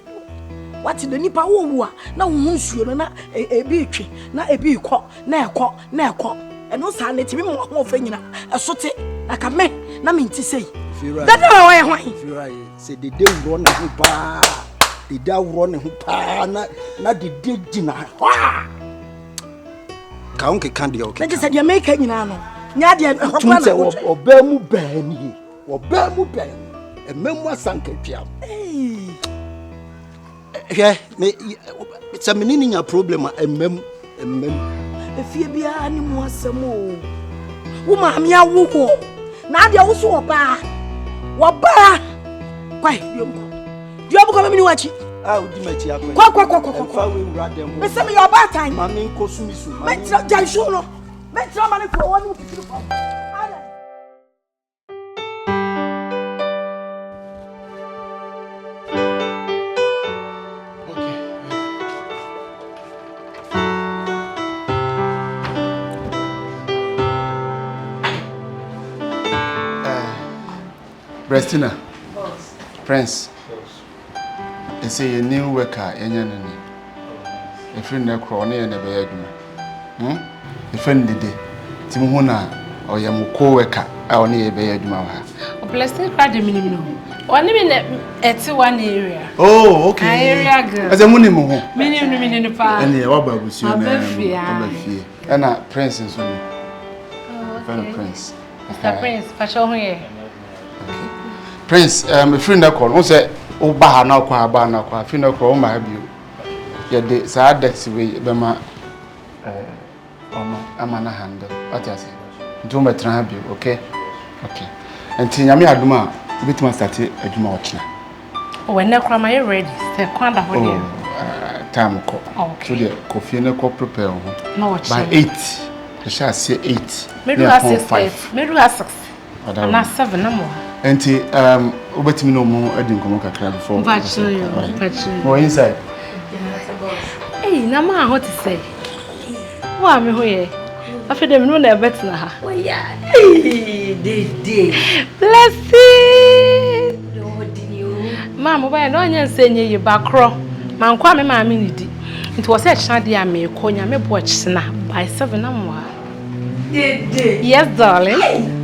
What the nipa wo wu a na wo nsuo no na ebi twe na ebi kɔ na ekɔ na ekɔ eno sa na timi mo ho fa nyina esote na ka me na me nti sei dada wa ye hwan firai se dede wuro na ho pa dede wuro ne ho pa na dede gina ka unke kan de okay na se de make nyina no nya de ho pa na oba mu bani ememu asanka twam yeah, me menini nya problem emem efie bia ni mu asem o wo ma me awo ko na de wo so oba kwai dio ko me ni wachi udi machi akwa kwa fa we wura dem me se me your bad time ma me nko sumisu me tra janshu no me tra ma ne ko wonu pitiri ko Brestina, Prince, they say a new worker, Yanyan. A friend that crony and a bedroom. A friend the day, Timona or Yamuko worker, our near bedroom. Blessing cried a minimum. One minute at one area. Oh, okay. Area girl. As a minimum. Minimum in the park. And the Obaa was you. And a prince and so. Fellow prince. Mr. Prince, fashion here. Prince, a friend that called, say, Obaa now, Quaba now, I feel no chrome, my view. Yet the sad that's way, Bema, Amana handle. What I say? Do my tribute, okay? Okay. And Tinyami Aduma, bit must start a Juma watching. Oh, when the crama is ready, say, Quanda, time call. Okay. So the coffee no co prepare. No, by 8. I shall say 8. Maybe I say 5. Maybe I 6. And I 7 no more. And Obetimi no more adding Comoca crab before. More inside. Hey, Nama, what to say? Why am I here? I feel them know better than her. Oh, yeah. Bless it. Mamma, why don't you say you back row? Man, call me, my minute. It was a shandy I may call you, watch by 7 no more. Yes, darling.